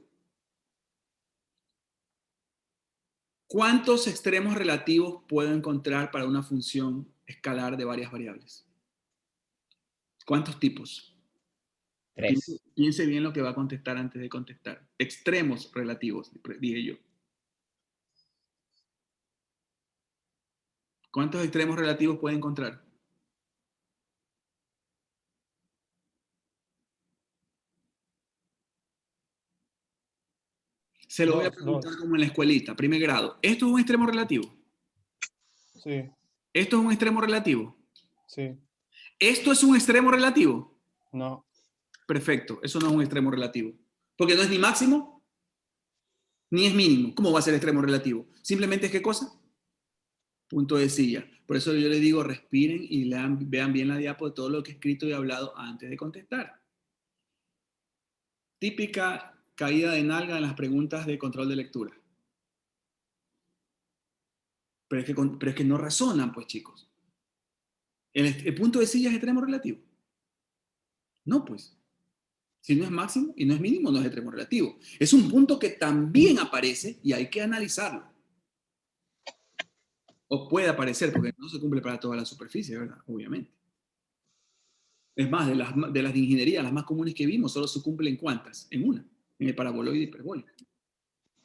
¿cuántos extremos relativos puedo encontrar para una función escalar de varias variables? ¿Cuántos tipos? 3. Piense bien lo que va a contestar antes de contestar. Extremos relativos, dije yo. ¿Cuántos extremos relativos puede encontrar? Se lo voy a preguntar como en la escuelita, primer grado. ¿Esto es un extremo relativo? Sí. ¿Esto es un extremo relativo? Sí. ¿Esto es un extremo relativo? No. Perfecto, eso no es un extremo relativo. Porque no es ni máximo, ni es mínimo. ¿Cómo va a ser extremo relativo? Simplemente es ¿qué cosa? Punto de silla. Por eso yo les digo, respiren y vean bien la diapo de todo lo que he escrito y hablado antes de contestar. Típica caída de nalga en las preguntas de control de lectura. Pero es que no razonan, pues, chicos. ¿El punto de silla es extremo relativo? No, pues. Si no es máximo y no es mínimo, no es extremo relativo. Es un punto que también aparece y hay que analizarlo. O puede aparecer, porque no se cumple para toda la superficie, ¿verdad? Obviamente. Es más, de las de ingeniería, las más comunes que vimos, solo se cumplen ¿cuántas? En una, en el paraboloide hiperbólico.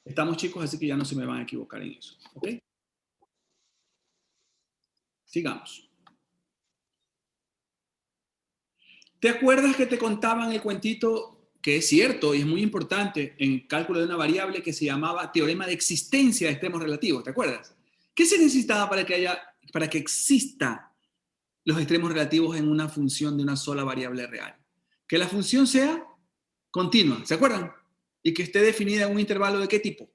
Estamos, chicos, así que ya no se me van a equivocar en eso. ¿Ok? Sigamos. ¿Te acuerdas que te contaban el cuentito, que es cierto y es muy importante, en cálculo de una variable que se llamaba teorema de existencia de extremos relativos? ¿Te acuerdas? ¿Qué se necesitaba para que exista los extremos relativos en una función de una sola variable real? Que la función sea continua, ¿se acuerdan? Y que esté definida en un intervalo ¿de qué tipo?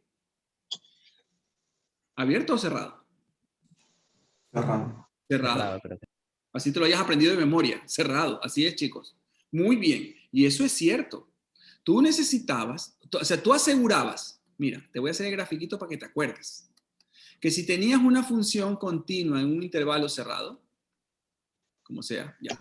¿Abierto o cerrado? Cerrado. Cerrado. Así te lo hayas aprendido de memoria. Cerrado. Así es, chicos. Muy bien. Y eso es cierto. Tú necesitabas, o sea, tú asegurabas, mira, te voy a hacer el grafiquito para que te acuerdes, que si tenías una función continua en un intervalo cerrado, como sea, ya.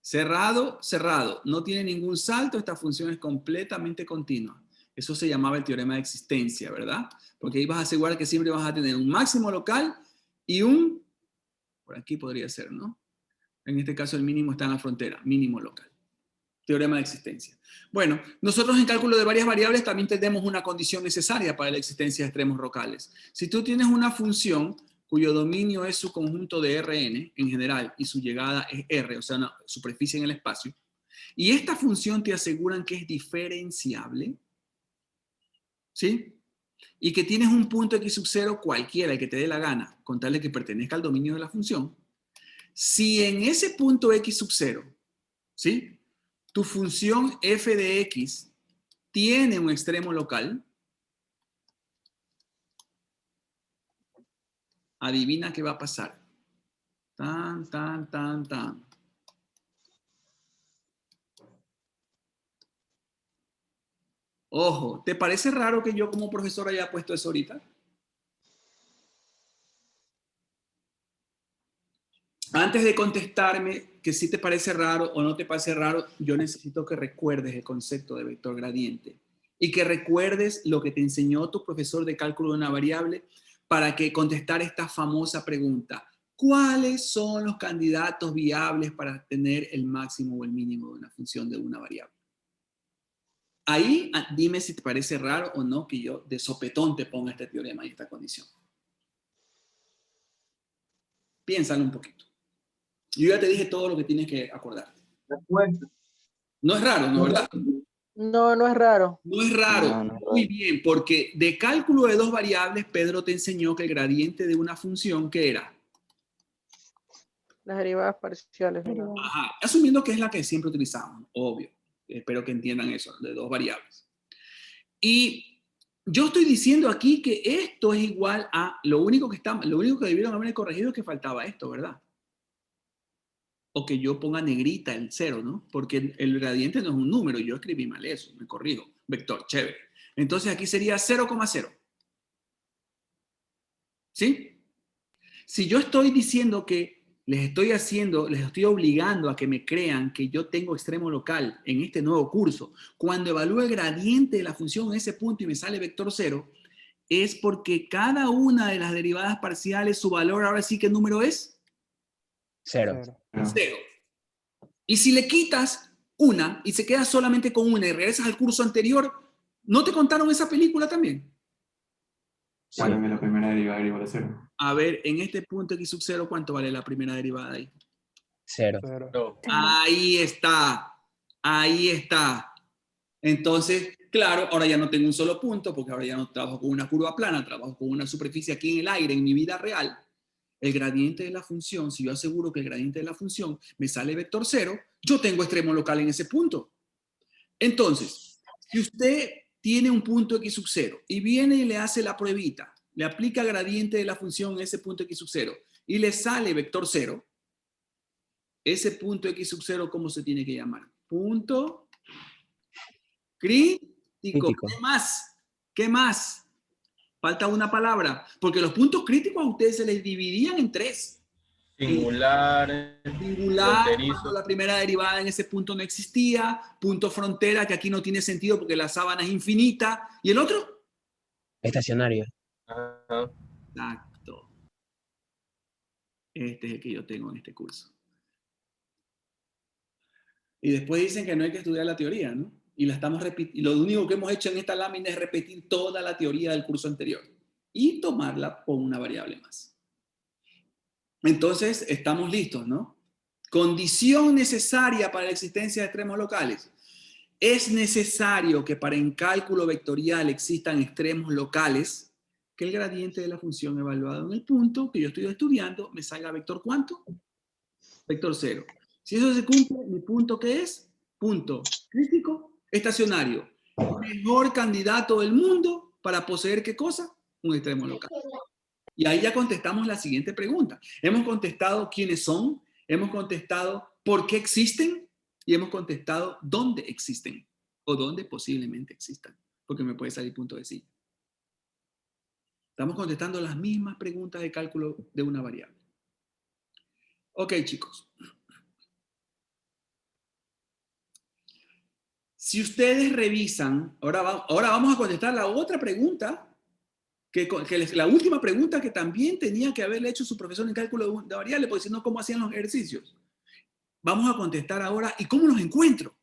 Cerrado, cerrado. No tiene ningún salto. Esta función es completamente continua. Eso se llamaba el teorema de existencia, ¿verdad? Porque ahí vas a asegurar que siempre vas a tener un máximo local y un, por aquí podría ser, ¿no? En este caso el mínimo está en la frontera, mínimo local. Teorema de existencia. Bueno, nosotros en cálculo de varias variables también tenemos una condición necesaria para la existencia de extremos locales. Si tú tienes una función cuyo dominio es su conjunto de Rn en general y su llegada es R, o sea, una superficie en el espacio, y esta función te aseguran que es diferenciable, ¿sí? Y que tienes un punto x sub 0 cualquiera, el que te dé la gana, con tal de que pertenezca al dominio de la función. Si en ese punto x sub 0, ¿sí?, tu función f de x tiene un extremo local, adivina qué va a pasar. Tan, tan, tan, tan. Ojo, ¿te parece raro que yo como profesor haya puesto eso ahorita? Antes de contestarme que si te parece raro o no te parece raro, yo necesito que recuerdes el concepto de vector gradiente y que recuerdes lo que te enseñó tu profesor de cálculo de una variable para que contestar esta famosa pregunta. ¿Cuáles son los candidatos viables para tener el máximo o el mínimo de una función de una variable? Ahí dime si te parece raro o no que yo de sopetón te ponga este teorema y esta condición. Piénsalo un poquito. Yo ya te dije todo lo que tienes que acordarte. No es raro, ¿no, verdad? No, no es raro. No es raro. Muy bien, porque de cálculo de dos variables, Pedro te enseñó que el gradiente de una función, ¿qué era? Las derivadas parciales. Ajá, asumiendo que es la que siempre utilizamos, obvio. Espero que entiendan eso, de dos variables. Y yo estoy diciendo aquí que esto es igual a, lo único que debieron haber corregido es que faltaba esto, ¿verdad? O que yo ponga negrita el 0, ¿no? Porque el gradiente no es un número, yo escribí mal eso, me corrijo. Vector, chévere. Entonces aquí sería 0,0. ¿Sí? Si yo estoy diciendo que les estoy obligando a que me crean que yo tengo extremo local en este nuevo curso, cuando evalúo el gradiente de la función en ese punto y me sale vector 0, es porque cada una de las derivadas parciales, su valor ahora sí, ¿qué número es? 0. 0. Y si le quitas una y se queda solamente con una y regresas al curso anterior, ¿no te contaron esa película también? Sí. ¿Cuál es la primera derivada igual a 0? A ver, en este punto x sub 0, ¿cuánto vale la primera derivada ahí? 0. Ahí está. Ahí está. Entonces, claro, ahora ya no tengo un solo punto, porque ahora ya no trabajo con una curva plana, trabajo con una superficie aquí en el aire, en mi vida real. El gradiente de la función, si yo aseguro que el gradiente de la función me sale vector 0, yo tengo extremo local en ese punto. Entonces, si usted tiene un punto x sub 0 y viene y le hace la pruebita le aplica gradiente de la función en ese punto x sub 0 y le sale vector 0, ese punto x sub 0, ¿cómo se tiene que llamar? Punto crítico. ¿Qué más? ¿Qué más? Falta una palabra, porque los puntos críticos a ustedes se les dividían en 3. Singular, cuando la primera derivada en ese punto no existía, punto frontera, que aquí no tiene sentido porque la sábana es infinita, ¿y el otro? Estacionario. ajá. Exacto. Este es el que yo tengo en este curso. Y después dicen que no hay que estudiar la teoría, ¿no? Y la estamos repitiendo. Lo único que hemos hecho en esta lámina es repetir toda la teoría del curso anterior y tomarla por una variable más. Entonces, estamos listos, ¿no? Condición necesaria para la existencia de extremos locales. Es necesario que para en cálculo vectorial existan extremos locales, que el gradiente de la función evaluado en el punto que yo estoy estudiando me salga vector ¿cuánto? Vector 0. Si eso se cumple, mi punto ¿qué es? Punto crítico estacionario. Mejor candidato del mundo para poseer ¿qué cosa? Un extremo local. Y ahí ya contestamos la siguiente pregunta. Hemos contestado quiénes son, hemos contestado por qué existen y hemos contestado dónde existen o dónde posiblemente existan, porque me puede salir punto de sí. Estamos contestando las mismas preguntas de cálculo de una variable. Ok, chicos. Si ustedes revisan, ahora vamos a contestar la otra pregunta, que la última pregunta que también tenía que haberle hecho su profesor en cálculo de variables, porque si no, ¿cómo hacían los ejercicios? Vamos a contestar ahora, ¿y cómo los encuentro?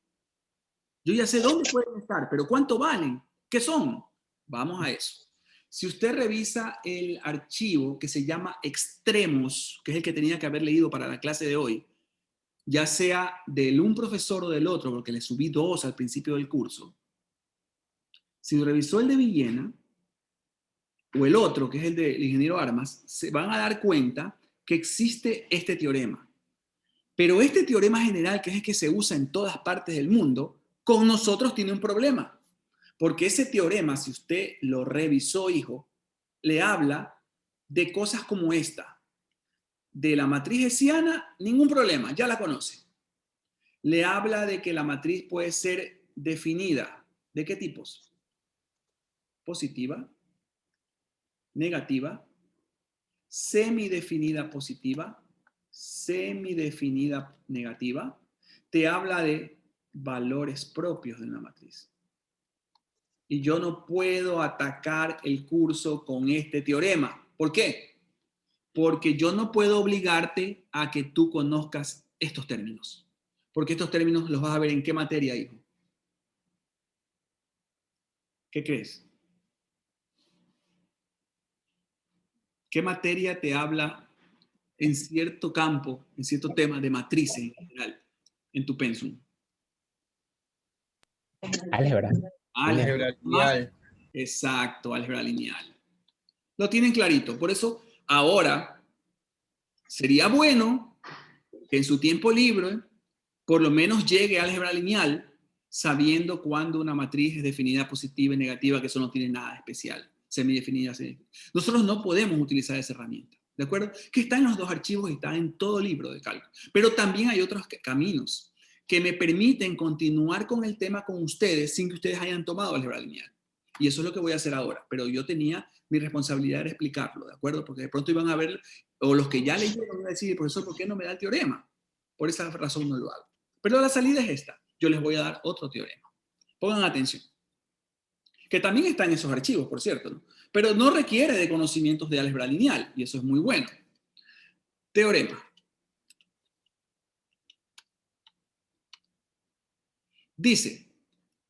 Yo ya sé dónde pueden estar, pero ¿cuánto valen? ¿Qué son? Vamos a eso. Si usted revisa el archivo que se llama extremos, que es el que tenía que haber leído para la clase de hoy, ya sea del un profesor o del otro, porque le subí 2 al principio del curso, si revisó el de Villena, o el otro, que es el del ingeniero Armas, se van a dar cuenta que existe este teorema. Pero este teorema general, que es el que se usa en todas partes del mundo, con nosotros tiene un problema. Porque ese teorema, si usted lo revisó, hijo, le habla de cosas como esta. De la matriz hessiana, ningún problema, ya la conoce. Le habla de que la matriz puede ser definida. ¿De qué tipos? Positiva, negativa, semidefinida positiva, semidefinida negativa. Te habla de valores propios de una matriz. Y yo no puedo atacar el curso con este teorema. ¿Por qué? Porque yo no puedo obligarte a que tú conozcas estos términos. Porque estos términos los vas a ver en qué materia, hijo. ¿Qué crees? ¿Qué materia te habla en cierto campo, en cierto tema de matrices en general, en tu pensum? Álgebra. Álgebra lineal. Exacto, álgebra lineal. Lo tienen clarito. Por eso, ahora, sería bueno que en su tiempo libre, por lo menos llegue a álgebra lineal, sabiendo cuándo una matriz es definida positiva y negativa, que eso no tiene nada especial. Semidefinida. Nosotros no podemos utilizar esa herramienta, ¿de acuerdo? Que está en los 2 archivos y está en todo libro de cálculo. Pero también hay otros caminos que me permiten continuar con el tema con ustedes sin que ustedes hayan tomado álgebra lineal. Y eso es lo que voy a hacer ahora. Pero yo tenía mi responsabilidad de explicarlo, ¿de acuerdo? Porque de pronto iban a ver, o los que ya leyeron iban a decir, profesor, ¿por qué no me da el teorema? Por esa razón no lo hago. Pero la salida es esta. Yo les voy a dar otro teorema. Pongan atención. Que también está en esos archivos, por cierto, ¿no? Pero no requiere de conocimientos de álgebra lineal, y eso es muy bueno. Teorema. Dice,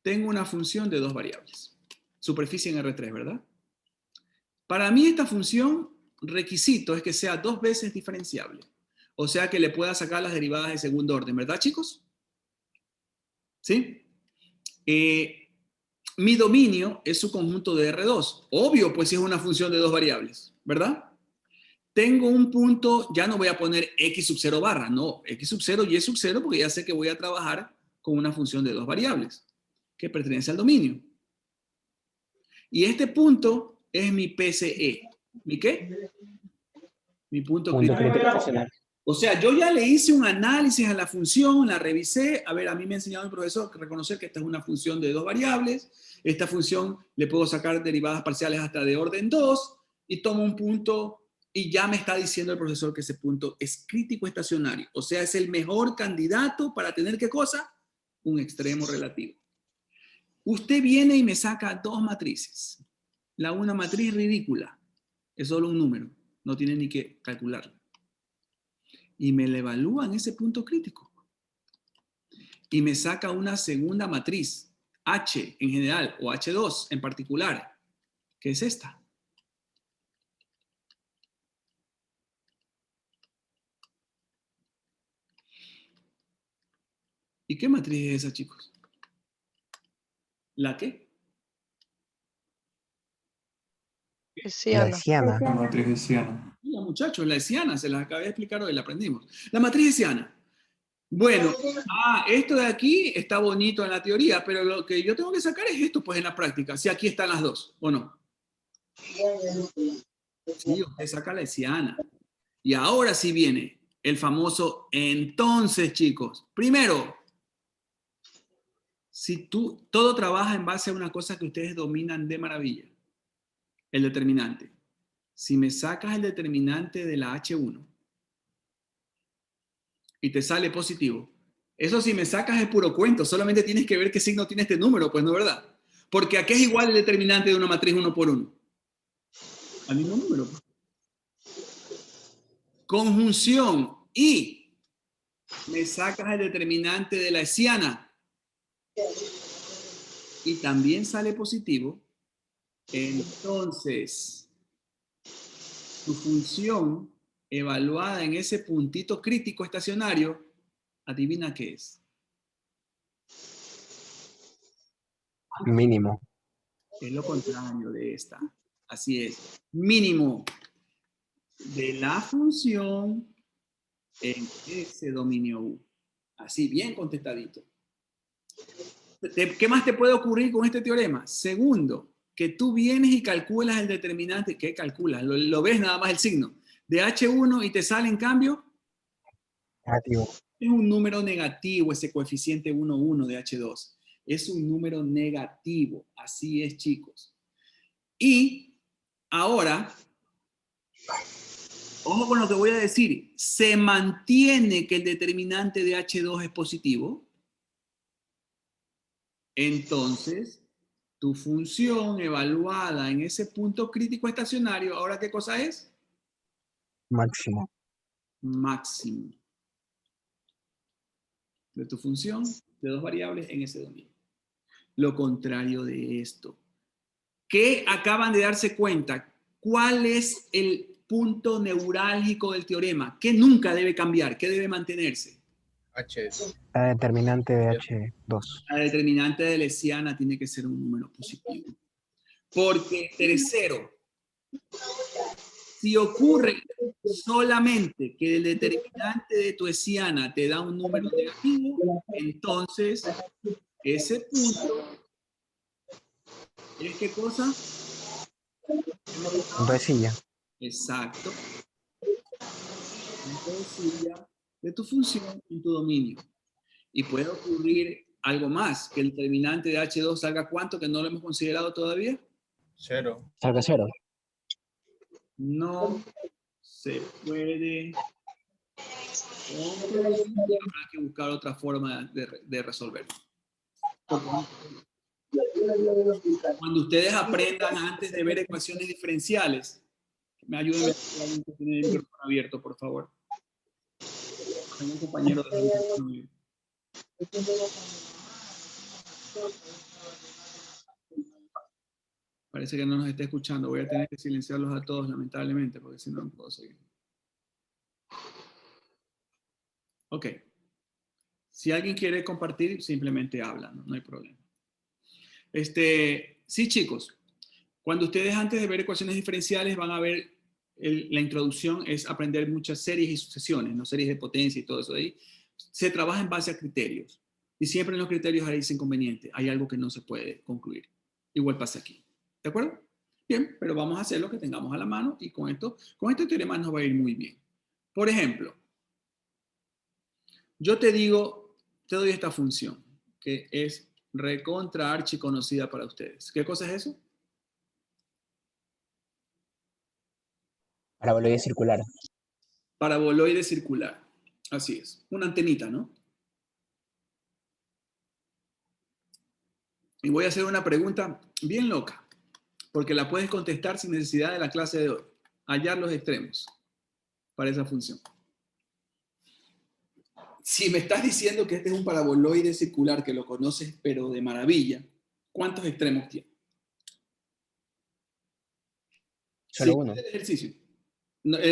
tengo una función de 2 variables. Superficie en R3, ¿verdad? Para mí esta función, requisito es que sea 2 veces diferenciable. O sea que le pueda sacar las derivadas de segundo orden, ¿verdad, chicos? ¿Sí? Mi dominio es su conjunto de R2. Obvio, pues si es una función de 2 variables, ¿verdad? Tengo un punto, ya no voy a poner x sub 0 barra, no, x sub 0 y y sub 0 porque ya sé que voy a trabajar con una función de 2 variables que pertenece al dominio. Y este punto es mi PCE. ¿Mi qué? Mi punto Punto crítico. crítico estacionario. O sea, yo ya le hice un análisis a la función, la revisé. A ver, a mí me ha enseñado mi profesor que reconocer que esta es una función de 2 variables. Esta función le puedo sacar derivadas parciales hasta de orden 2 y tomo un punto y ya me está diciendo el profesor que ese punto es crítico estacionario. O sea, es el mejor candidato para tener ¿qué cosa? Un extremo relativo. Usted viene y me saca 2 matrices. La una matriz ridícula. Es solo un número. No tiene ni que calcularla. Y me le evalúan ese punto crítico. Y me saca una segunda matriz, H en general o H2 en particular, que es esta. ¿Y qué matriz es esa, chicos? ¿La qué? Hessiana. La hessiana. La matriz hessiana. Ya, muchachos, la hessiana, se las acabé de explicar hoy, la aprendimos. La matriz hessiana. Bueno, esto de aquí está bonito en la teoría, pero lo que yo tengo que sacar es esto, pues en la práctica. Si aquí están las dos, ¿o no? Sí, usted saca la hessiana. Y ahora sí viene el famoso entonces, chicos. Primero, si todo trabaja en base a una cosa que ustedes dominan de maravilla, el determinante. Si me sacas el determinante de la H1 y te sale positivo, eso si me sacas es puro cuento, solamente tienes que ver qué signo tiene este número, pues no, ¿verdad? Porque ¿a qué es igual el determinante de una matriz 1 por 1? Al mismo número. Conjunción y me sacas el determinante de la hessiana y también sale positivo, entonces tu función evaluada en ese puntito crítico estacionario, adivina qué es. Mínimo. Es lo contrario de esta. Así es. Mínimo de la función en ese dominio U. Así, bien contestadito. ¿Qué más te puede ocurrir con este teorema? Segundo, que tú vienes y calculas el determinante. ¿Qué calculas? Lo ves nada más el signo. De H1 y te sale en cambio. Negativo. Es un número negativo ese coeficiente 1,1 de H2. Es un número negativo. Así es, chicos. Y ahora, ojo con lo que voy a decir. Se mantiene que el determinante de H2 es positivo. Entonces, tu función evaluada en ese punto crítico estacionario, ¿ahora qué cosa es? Máximo. Máximo. De tu función de 2 variables en ese dominio. Lo contrario de esto. ¿Qué acaban de darse cuenta? ¿Cuál es el punto neurálgico del teorema? ¿Qué nunca debe cambiar? ¿Qué debe mantenerse? H. La determinante de H2. La determinante de la hessiana tiene que ser un número positivo. Porque, tercero, si ocurre solamente que el determinante de tu hessiana te da un número negativo, entonces ese punto es ¿qué cosa? Punto de silla. Exacto. Punto de silla de tu función en tu dominio. Y puede ocurrir algo más, que el determinante de H2 salga ¿cuánto? Que no lo hemos considerado todavía. 0. Salga 0. No se puede. Habrá que buscar otra forma de resolverlo. Cuando ustedes aprendan antes de ver ecuaciones diferenciales, me ayuden a alguien que tiene el micrófono abierto, por favor. Tengo un compañero de micrófono abierto. Parece que no nos está escuchando. Voy a tener que silenciarlos a todos, lamentablemente, porque si no, no puedo seguir. Ok. Si alguien quiere compartir, simplemente habla, no hay problema. Sí, chicos. Cuando ustedes antes de ver ecuaciones diferenciales van a ver, la introducción es aprender muchas series y sucesiones, no series de potencia y todo eso de ahí. Se trabaja en base a criterios. Y siempre en los criterios hay ese inconveniente. Hay algo que no se puede concluir. Igual pasa aquí. ¿De acuerdo? Bien, pero vamos a hacer lo que tengamos a la mano y con este teorema nos va a ir muy bien. Por ejemplo, yo te digo, te doy esta función, que es recontra archiconocida para ustedes. ¿Qué cosa es eso? Paraboloide circular. Paraboloide circular. Así es. Una antenita, ¿no? Y voy a hacer una pregunta bien loca, porque la puedes contestar sin necesidad de la clase de hoy. Hallar los extremos para esa función. Si me estás diciendo que este es un paraboloide circular, que lo conoces pero de maravilla, ¿cuántos extremos tiene? Solo Sí, uno. el ejercicio. El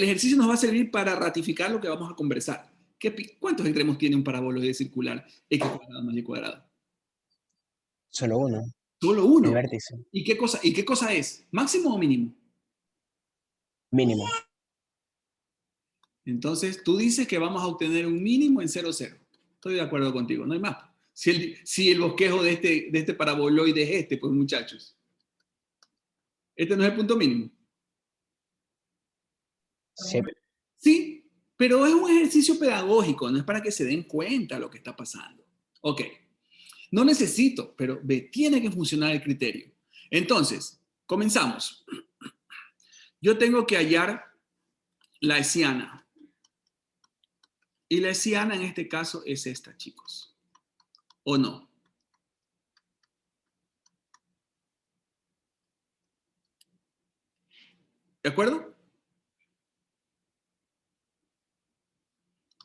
ejercicio nos va a servir para ratificar lo que vamos a conversar. ¿Cuántos extremos tiene un paraboloide circular x cuadrado más y cuadrado? Solo uno. Solo uno. El vértice. ¿Y qué cosa es? ¿Máximo o mínimo? Mínimo. Entonces, tú dices que vamos a obtener un mínimo en 0, 0. Estoy de acuerdo contigo, no hay más. Si el bosquejo de este paraboloide es este, pues muchachos. Este no es el punto mínimo. Sí. Sí, pero es un ejercicio pedagógico, no es para que se den cuenta lo que está pasando. Ok, no necesito, pero tiene que funcionar el criterio. Entonces, comenzamos. Yo tengo que hallar la hessiana. Y la hessiana en este caso es esta, chicos. ¿O no? ¿De acuerdo?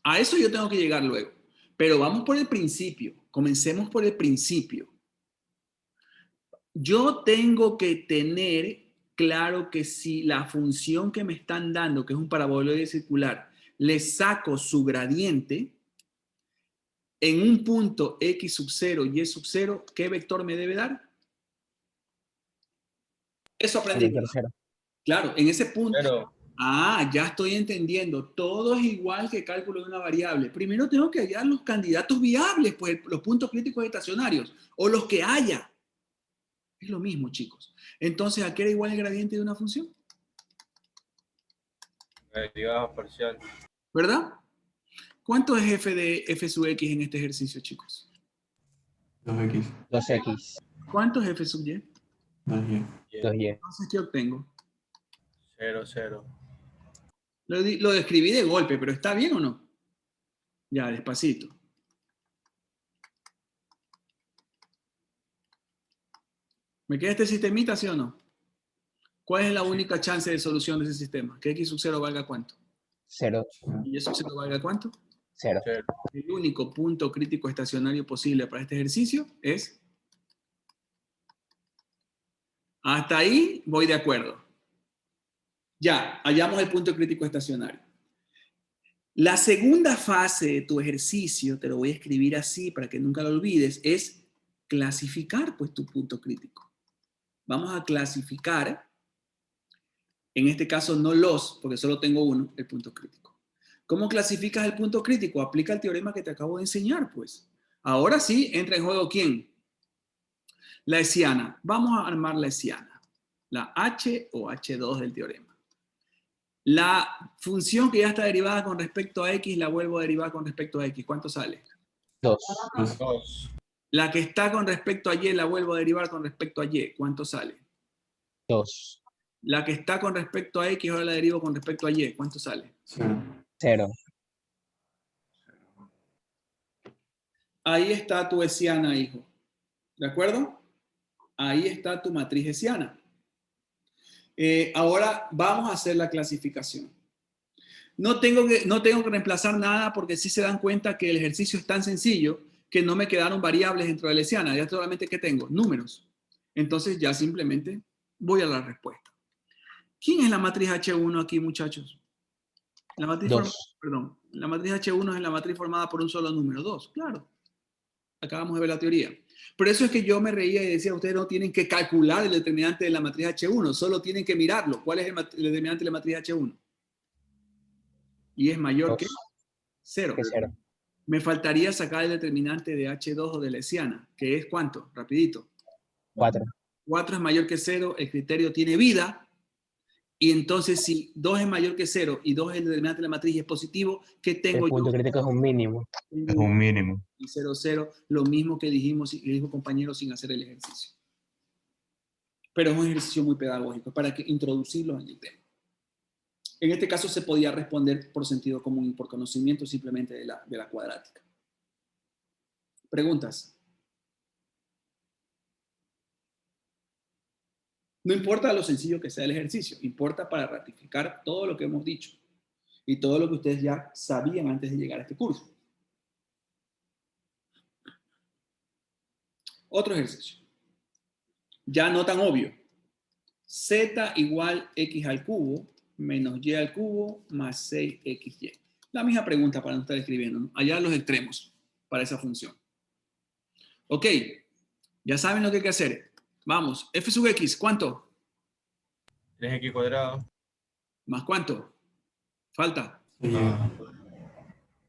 A eso yo tengo que llegar luego. Pero vamos por el principio. Comencemos por el principio. Yo tengo que tener claro que si la función que me están dando, que es un paraboloide circular, le saco su gradiente, en un punto x sub 0 y y sub 0, ¿qué vector me debe dar? Eso aprendí. Claro, en ese punto. Cero. Ya estoy entendiendo. Todo es igual que cálculo de una variable. Primero tengo que hallar los candidatos viables, pues los puntos críticos estacionarios, o los que haya. Es lo mismo, chicos. Entonces, ¿a qué era igual el gradiente de una función? Derivada parcial. ¿Verdad? ¿Cuánto es f de f sub x en este ejercicio, chicos? 2x. 2x. ¿Cuánto es f sub y? 2y. 2y. Entonces, ¿qué obtengo? 0, 0. Lo describí de golpe, pero ¿está bien o no? Ya, despacito. ¿Me queda este sistemita, sí o no? ¿Cuál es la única chance de solución de ese sistema? Que x sub 0 valga ¿cuánto? 0. ¿Y y sub 0 valga ¿cuánto? 0. 0. El único punto crítico estacionario posible para este ejercicio es... Hasta ahí voy de acuerdo. Ya, hallamos el punto crítico estacionario. La segunda fase de tu ejercicio, te lo voy a escribir así para que nunca lo olvides, es clasificar pues tu punto crítico. Vamos a clasificar, en este caso no porque solo tengo uno, el punto crítico. ¿Cómo clasificas el punto crítico? Aplica el teorema que te acabo de enseñar, pues. Ahora sí, entra en juego ¿quién? La hessiana. Vamos a armar la hessiana. La H o H2 del teorema. La función que ya está derivada con respecto a X, la vuelvo a derivar con respecto a X. ¿Cuánto sale? 2. 2. La que está con respecto a Y, la vuelvo a derivar con respecto a Y. ¿Cuánto sale? 2. La que está con respecto a X, ahora la derivo con respecto a Y. ¿Cuánto sale? 0. 0. Ahí está tu hessiana, hijo. ¿De acuerdo? Ahí está tu matriz hessiana. Ahora vamos a hacer la clasificación. No tengo que reemplazar nada porque sí se dan cuenta que el ejercicio es tan sencillo que no me quedaron variables dentro de la hessiana. Ya solamente ¿qué tengo? Números. Entonces ya simplemente voy a la respuesta. ¿Quién es la matriz H1 aquí, muchachos? La matriz la matriz H1 es la matriz formada por un solo número, 2, claro. Acabamos de ver la teoría. Por eso es que yo me reía y decía, ustedes no tienen que calcular el determinante de la matriz H1, solo tienen que mirarlo. ¿Cuál es el determinante de la matriz H1? Y es mayor que 0. Que 0. Me faltaría sacar el determinante de H2 o de la hessiana, que es ¿cuánto? Rapidito. 4. 4 es mayor que 0, el criterio tiene vida. Y entonces, si 2 es mayor que 0 y 2 es el determinante de la matriz y es positivo, ¿qué tengo El punto yo? crítico es un mínimo. Es un mínimo. Y 0, 0, lo mismo que dijimos, que dijo compañero sin hacer el ejercicio. Pero es un ejercicio muy pedagógico para que introducirlo en el tema. En este caso se podía responder por sentido común y por conocimiento simplemente de la cuadrática. ¿Preguntas? No importa lo sencillo que sea el ejercicio, importa para ratificar todo lo que hemos dicho y todo lo que ustedes ya sabían antes de llegar a este curso. Otro ejercicio. Ya no tan obvio. Z igual x al cubo menos y al cubo más 6xy. La misma pregunta para no estar escribiendo, ¿no? Allá los extremos para esa función. Ok, ya saben lo que hay que hacer. Vamos, f sub x, ¿cuánto? 3x cuadrado. ¿Más cuánto? Falta.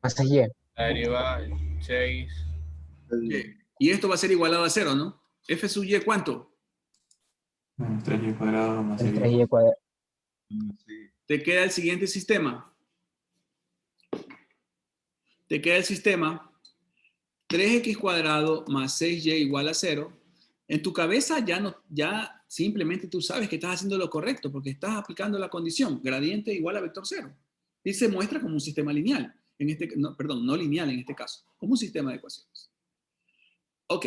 Más allá. La derivada 6. Y esto va a ser igualado a 0, ¿no? F sub y, ¿cuánto? Menos 3y cuadrado más El 6y. 3y cuadrado. Te queda el siguiente sistema. Te queda el sistema 3x cuadrado más 6y igual a 0. En tu cabeza ya simplemente tú sabes que estás haciendo lo correcto porque estás aplicando la condición gradiente igual a vector 0. Y se muestra como un sistema lineal. No lineal en este caso, como un sistema de ecuaciones. Ok,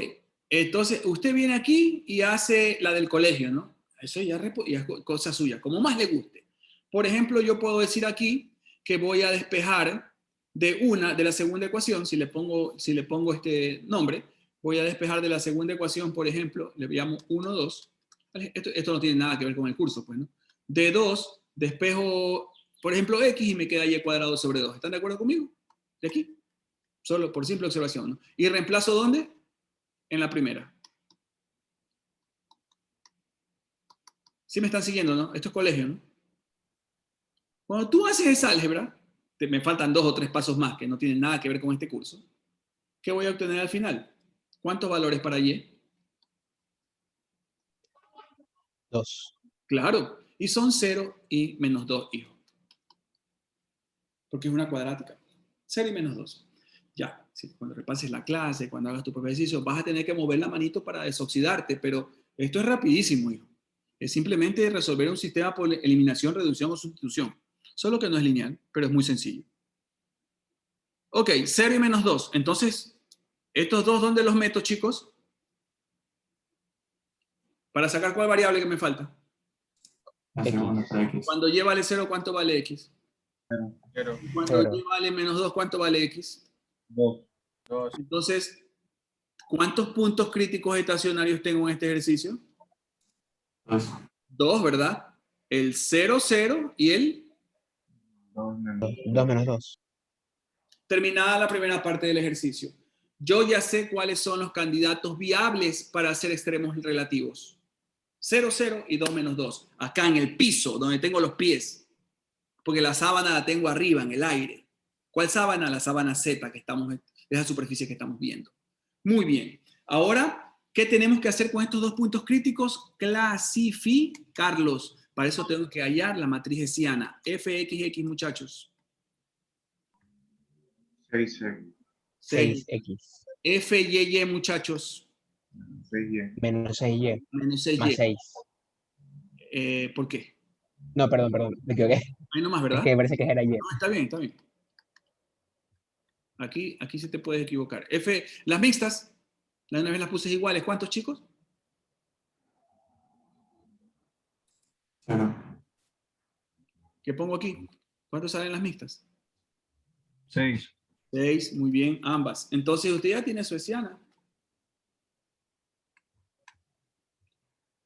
entonces usted viene aquí y hace la del colegio, ¿no? Eso ya es cosa suya, como más le guste. Por ejemplo, yo puedo decir aquí que voy a despejar de la segunda ecuación, si le pongo este nombre, voy a despejar de la segunda ecuación, por ejemplo, le llamo 1, 2. Esto no tiene nada que ver con el curso, pues, ¿no? De 2, despejo, por ejemplo, x y me queda y cuadrado sobre 2. ¿Están de acuerdo conmigo? De aquí. Solo por simple observación, ¿no? ¿Y reemplazo dónde? En la primera. ¿Sí me están siguiendo, no? Esto es colegio, ¿no? Cuando tú haces esa álgebra, me faltan 2 o 3 pasos más que no tienen nada que ver con este curso. ¿Qué voy a obtener al final? ¿Cuántos valores para y? 2. Claro, y son 0 y menos 2, hijo. Porque es una cuadrática. 0 y menos 2. Ya, sí, cuando repases la clase, cuando hagas tu propio ejercicio, vas a tener que mover la manito para desoxidarte, pero esto es rapidísimo, hijo. Es simplemente resolver un sistema por eliminación, reducción o sustitución. Solo que no es lineal, pero es muy sencillo. Ok, 0 y menos 2. Entonces, ¿estos dos dónde los meto, chicos? Para sacar cuál variable que me falta. La segunda para x. Cuando y vale 0, ¿cuánto vale x? 0. Cuando Cero. y vale menos 2, ¿cuánto vale x? 2. Entonces, ¿cuántos puntos críticos estacionarios tengo en este ejercicio? 2. 2, ¿verdad? El 0, 0 y el... 2 menos 2. Terminada la primera parte del ejercicio. Yo ya sé cuáles son los candidatos viables para hacer extremos relativos. 0, 0 y 2 menos 2. Acá en el piso, donde tengo los pies. Porque la sábana la tengo arriba, en el aire. ¿Cuál sábana? La sábana Z, que estamos, esa superficie que estamos viendo. Muy bien. Ahora, ¿qué tenemos que hacer con estos dos puntos críticos? Clasificarlos. Para eso tengo que hallar la matriz hessiana. Fxx, muchachos. 6x. 6x. Fyy, muchachos. 6y. Menos 6y. Menos Más 6y. 6. ¿Por qué? No, perdón, me equivoqué. Ahí nomás, ¿verdad? Es que parece que era y. No, está bien, está bien. Aquí sí te puedes equivocar. Las mixtas, la una vez las puse iguales. ¿Cuántos, chicos? 0. ¿Qué pongo aquí? ¿Cuántos salen las mixtas? 6. 6, muy bien, ambas. Entonces usted ya tiene su hessiana.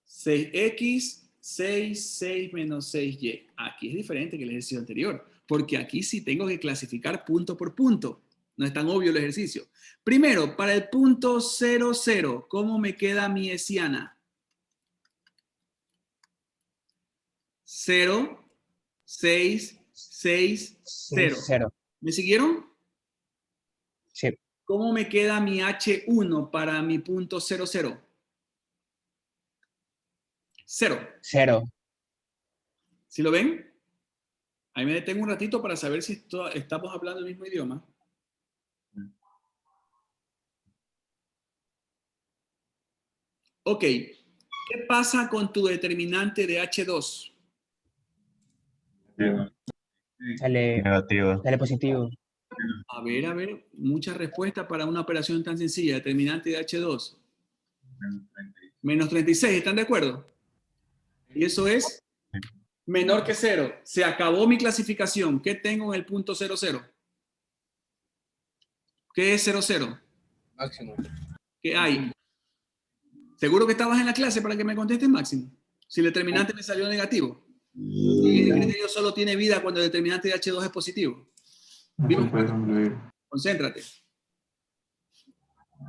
6x, 6 menos 6y. Aquí es diferente que el ejercicio anterior, porque aquí sí tengo que clasificar punto por punto. No es tan obvio el ejercicio. Primero, para el punto 0, 0, ¿cómo me queda mi hessiana? 0, 6, 6, 0. 0. ¿Me siguieron? Sí. ¿Cómo me queda mi H1 para mi punto 0, 0? 0. 0. ¿Sí lo ven? Ahí me detengo un ratito para saber si estamos hablando el mismo idioma. Ok. ¿Qué pasa con tu determinante de H2? Sale Negativo. positivo. A ver. Mucha respuesta para una operación tan sencilla. Determinante de H2. Menos 36. ¿Están de acuerdo? Y eso es menor que 0. Se acabó mi clasificación. ¿Qué tengo en el punto 00? ¿Qué es 00? Máximo. ¿Qué hay? ¿Seguro que estabas en la clase para que me contestes máximo? Si el determinante me salió negativo. Y el criterio solo tiene vida cuando el determinante de H2 es positivo. No se puede concluir. Concéntrate.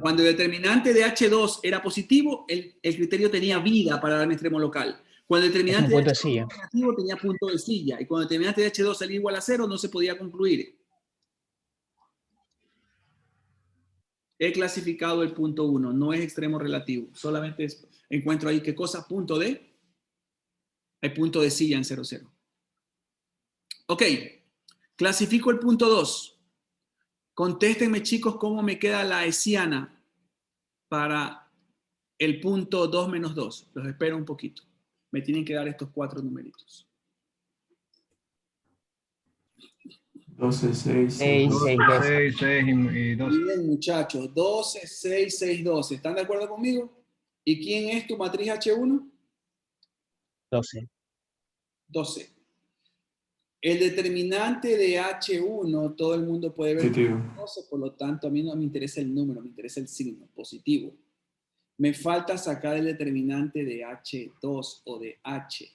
Cuando el determinante de H2 era positivo, el criterio tenía vida para dar un extremo local. Cuando el determinante de H2 era negativo, tenía punto de silla. Y cuando el determinante de H2 salía igual a 0, no se podía concluir. He clasificado el punto 1. No es extremo relativo. Solamente encuentro ahí qué cosa. Punto D. Hay punto de silla en 0, 0. Ok. Clasifico el punto 2. Contéstenme, chicos, cómo me queda la hessiana para el punto 2 menos 2. Los espero un poquito. Me tienen que dar estos 4 numeritos. 12, 6, 6, 6, 2. 6, 6 y 12. Bien, muchachos. 12, 6, 6, 12. ¿Están de acuerdo conmigo? ¿Y quién es tu matriz H1? 12. 12. El determinante de H1, todo el mundo puede ver que es 12, por lo tanto, a mí no me interesa el número, me interesa el signo, positivo. Me falta sacar el determinante de H2 o de H.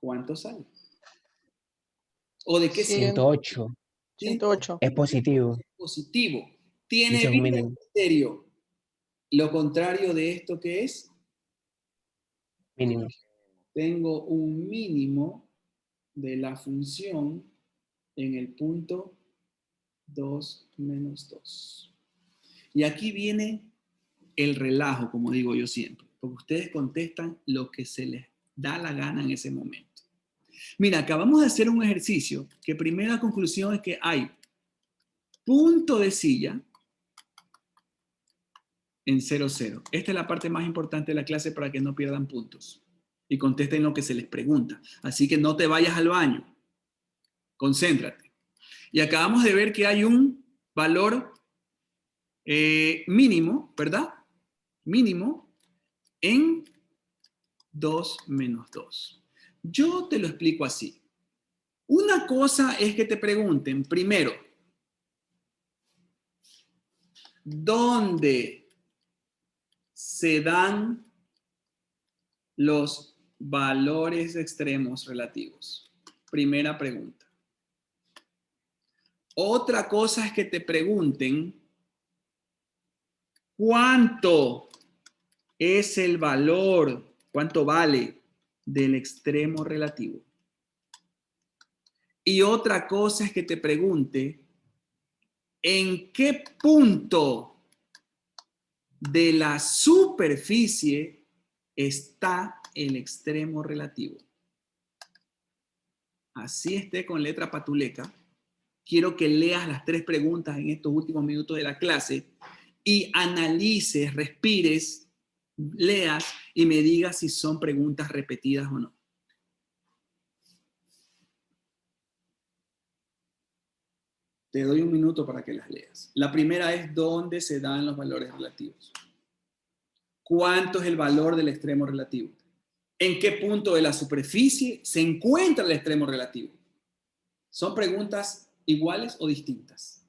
¿Cuánto sale? ¿O de qué signo? 108. 108. Es positivo. Positivo. Tiene Dice un vida mínimo. en criterio. Lo contrario de esto, ¿qué es? Mínimo. Tengo un mínimo de la función en el punto 2 menos 2. Y aquí viene el relajo, como digo yo siempre, porque ustedes contestan lo que se les da la gana en ese momento. Mira, acabamos de hacer un ejercicio que primera conclusión es que hay punto de silla en 0, 0. Esta es la parte más importante de la clase para que no pierdan puntos y contesten lo que se les pregunta. Así que no te vayas al baño. Concéntrate. Y acabamos de ver que hay un valor mínimo, ¿verdad? Mínimo en 2 menos 2. Yo te lo explico así. Una cosa es que te pregunten, primero, ¿dónde se dan los valores extremos relativos? Primera pregunta. Otra cosa es que te pregunten, ¿cuánto es el valor, cuánto vale del extremo relativo? Y otra cosa es que te pregunte, ¿en qué punto de la superficie está el extremo relativo? Así esté con letra patuleca. Quiero que leas las 3 preguntas en estos últimos minutos de la clase y analices, respires, leas y me digas si son preguntas repetidas o no. Te doy un minuto para que las leas. La primera es ¿dónde se dan los valores relativos? ¿Cuánto es el valor del extremo relativo? ¿En qué punto de la superficie se encuentra el extremo relativo? ¿Son preguntas iguales o distintas?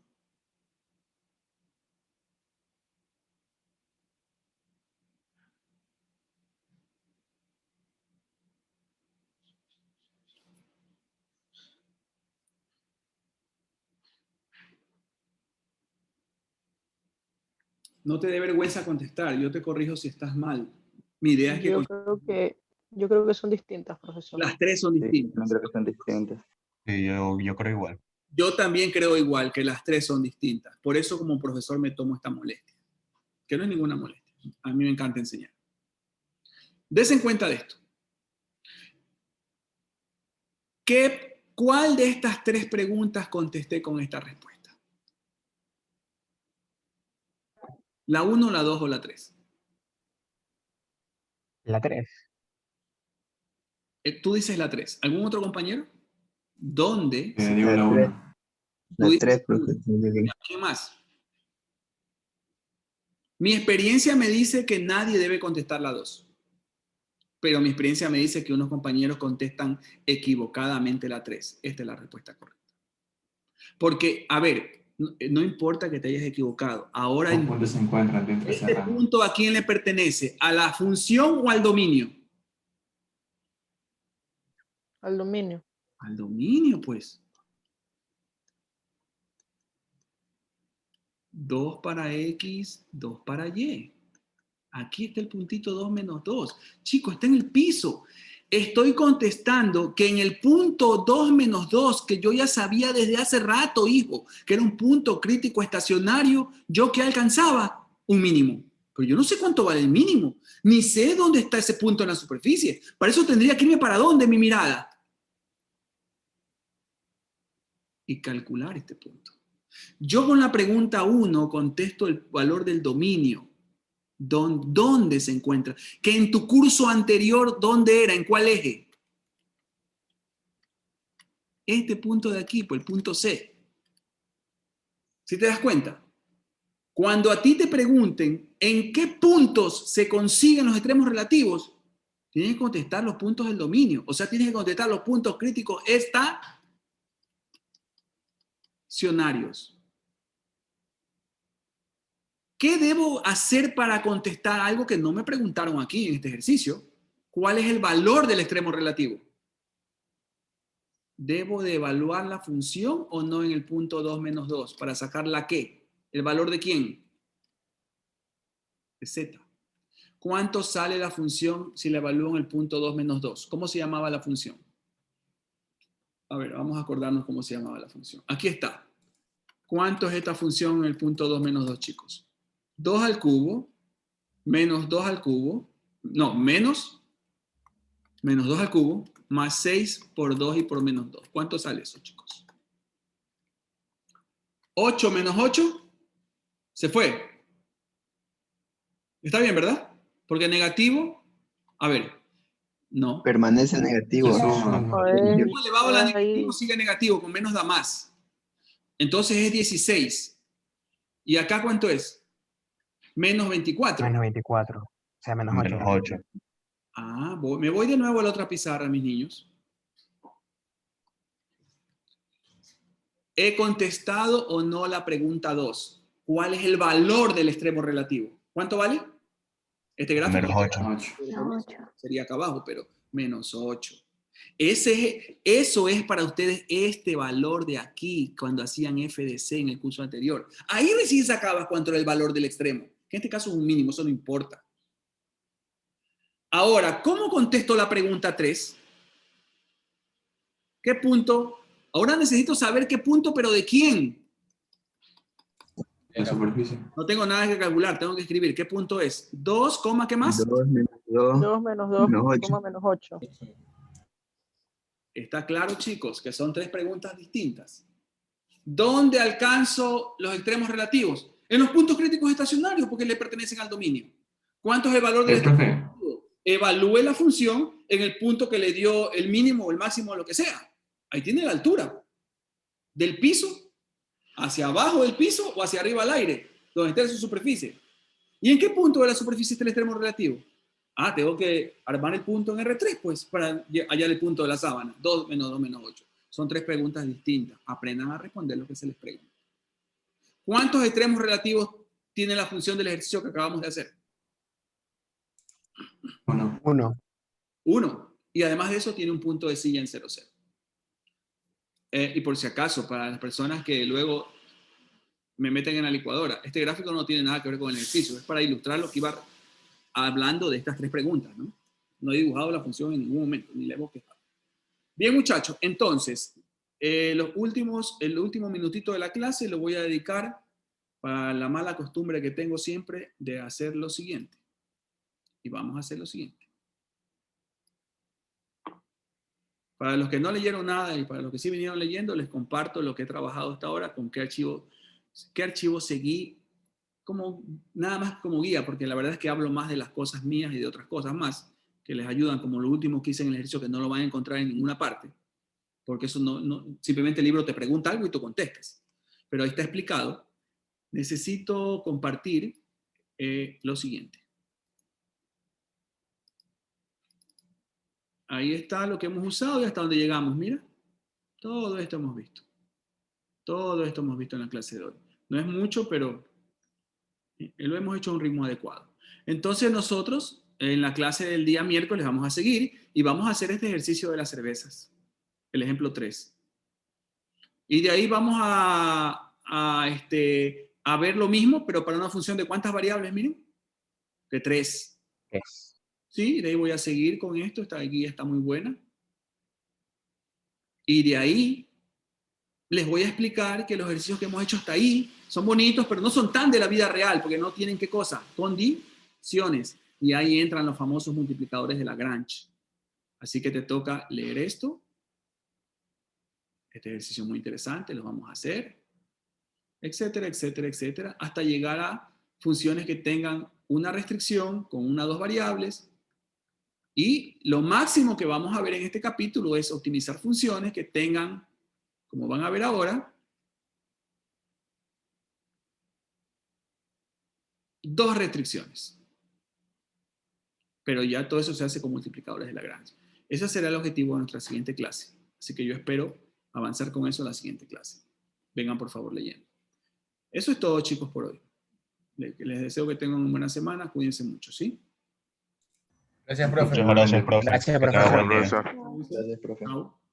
No te dé vergüenza contestar, yo te corrijo si estás mal. Mi idea es que Yo creo que son distintas, profesor. las 3 son distintas. No creo que son distintas. Sí, yo creo igual. Yo también creo igual que las 3 son distintas. Por eso como profesor me tomo esta molestia. Que no es ninguna molestia. A mí me encanta enseñar. Desen cuenta de esto. ¿Cuál de estas 3 preguntas contesté con esta respuesta? ¿La 1, la 2 o la 3? La 3. Tú dices la 3. ¿Algún otro compañero? ¿Dónde? Digo la 1. La Tú 3, dices- profesor. ¿Quién más? Mi experiencia me dice que nadie debe contestar la 2. Pero mi experiencia me dice que unos compañeros contestan equivocadamente la 3. Esta es la respuesta correcta. Porque, a ver, no importa que te hayas equivocado. Ahora, Los puntos se encuentran dentro de ese ¿este rango. punto a quién le pertenece? ¿A la función o al dominio? Al dominio. Al dominio, pues. 2 para X, 2 para Y. Aquí está el puntito 2 menos 2. Chicos, está en el piso. Estoy contestando que en el punto 2 menos 2, que yo ya sabía desde hace rato, hijo, que era un punto crítico estacionario, yo que alcanzaba un mínimo. Pero yo no sé cuánto vale el mínimo, ni sé dónde está ese punto en la superficie. Para eso tendría que irme para dónde mi mirada. Y calcular este punto. Yo con la pregunta 1 contesto el valor del dominio. ¿Dónde se encuentra? Que en tu curso anterior, ¿dónde era? ¿En cuál eje? Este punto de aquí, pues el punto C. ¿Sí te das cuenta? Cuando a ti te pregunten en qué puntos se consiguen los extremos relativos, tienes que contestar los puntos del dominio. O sea, tienes que contestar los puntos críticos estacionarios. ¿Qué debo hacer para contestar algo que no me preguntaron aquí en este ejercicio? ¿Cuál es el valor del extremo relativo? ¿Debo de evaluar la función o no en el punto 2 menos 2 para sacar la qué? ¿El valor de quién? De z. ¿Cuánto sale la función si la evalúo en el punto 2 menos 2? ¿Cómo se llamaba la función? A ver, vamos a acordarnos cómo se llamaba la función. Aquí está. ¿Cuánto es esta función en el punto 2 menos 2, chicos? 2 al cubo, menos 2 al cubo, no, menos 2 al cubo, más 6 por 2 y por menos 2. ¿Cuánto sale eso, chicos? 8 menos 8, se fue. Está bien, ¿verdad? Porque negativo, a ver, no. Permanece negativo. Se suma. Como elevado a la negativo Ahí. sigue negativo, con menos da más. Entonces es 16. ¿Y acá cuánto es? Menos 24. Menos 24. O sea, menos 8. Menos 8. Ah, me voy de nuevo a la otra pizarra, mis niños. ¿He contestado o no la pregunta 2? ¿Cuál es el valor del extremo relativo? ¿Cuánto vale? Este gráfico Menos 8. 8. sería acá abajo, pero menos 8. Eso es para ustedes este valor de aquí, cuando hacían f de c en el curso anterior. Ahí recién sacabas cuánto era el valor del extremo. Que en este caso es un mínimo, eso no importa. Ahora, ¿cómo contesto la pregunta 3? ¿Qué punto? Ahora necesito saber qué punto, pero ¿de quién? La superficie. No tengo nada que calcular, tengo que escribir. ¿Qué punto es? 2, ¿qué más? 2 menos 2. 2 menos 2, Menos 8. coma menos 8. Está claro, chicos, que son 3 preguntas distintas. ¿Dónde alcanzo los extremos relativos? En los puntos críticos estacionarios, porque le pertenecen al dominio. ¿Cuánto es el valor del extremo profe, relativo? Evalúe la función en el punto que le dio el mínimo o el máximo o lo que sea. Ahí tiene la altura. Del piso, hacia abajo del piso o hacia arriba al aire, donde esté su superficie. ¿Y en qué punto de la superficie está el extremo relativo? Ah, tengo que armar el punto en R3, pues, para hallar el punto de la sábana. 2 menos 2 menos 8. Son 3 preguntas distintas. Aprendan a responder lo que se les pregunta. ¿Cuántos extremos relativos tiene la función del ejercicio que acabamos de hacer? 1. 1. 1. Y además de eso tiene un punto de silla en 0, 0. Y por si acaso, para las personas que luego me meten en la licuadora, este gráfico no tiene nada que ver con el ejercicio. Es para ilustrar lo que iba hablando de estas 3 preguntas, ¿no? No he dibujado la función en ningún momento, ni la hemos quejado. Bien, muchachos, entonces, el último minutito de la clase lo voy a dedicar para la mala costumbre que tengo siempre de hacer lo siguiente. Y vamos a hacer lo siguiente. Para los que no leyeron nada y para los que sí vinieron leyendo, les comparto lo que he trabajado hasta ahora, con qué archivo seguí, como, nada más como guía, porque la verdad es que hablo más de las cosas mías y de otras cosas más, que les ayudan, como lo último que hice en el ejercicio, que no lo van a encontrar en ninguna parte, porque eso simplemente el libro te pregunta algo y tú contestas. Pero ahí está explicado. Necesito compartir lo siguiente. Ahí está lo que hemos usado y hasta donde llegamos. Mira, todo esto hemos visto. Todo esto hemos visto en la clase de hoy. No es mucho, pero lo hemos hecho a un ritmo adecuado. Entonces nosotros, en la clase del día miércoles, vamos a seguir y vamos a hacer este ejercicio de las cervezas. El ejemplo 3. Y de ahí vamos a ver lo mismo, pero para una función de ¿cuántas variables? Miren. De 3. Es. Sí, de ahí voy a seguir con esto. Esta guía está muy buena. Y de ahí les voy a explicar que los ejercicios que hemos hecho hasta ahí son bonitos, pero no son tan de la vida real, porque no tienen ¿qué cosa? Condiciones. Y ahí entran los famosos multiplicadores de Lagrange. Así que te toca leer esto. Este ejercicio es muy interesante, lo vamos a hacer. Etcétera, etcétera, etcétera, hasta llegar a funciones que tengan una restricción con 1 o 2 variables. Y lo máximo que vamos a ver en este capítulo es optimizar funciones que tengan, como van a ver ahora, 2 restricciones. Pero ya todo eso se hace con multiplicadores de Lagrange. Ese será el objetivo de nuestra siguiente clase. Así que yo espero avanzar con eso en la siguiente clase. Vengan por favor leyendo. Eso es todo, chicos, por hoy. Les deseo que tengan una buena semana. Cuídense mucho, ¿sí? Gracias, profe. Muchas gracias, profe. Gracias, Que tenga profesor. buen día. Gracias, profe. Chao.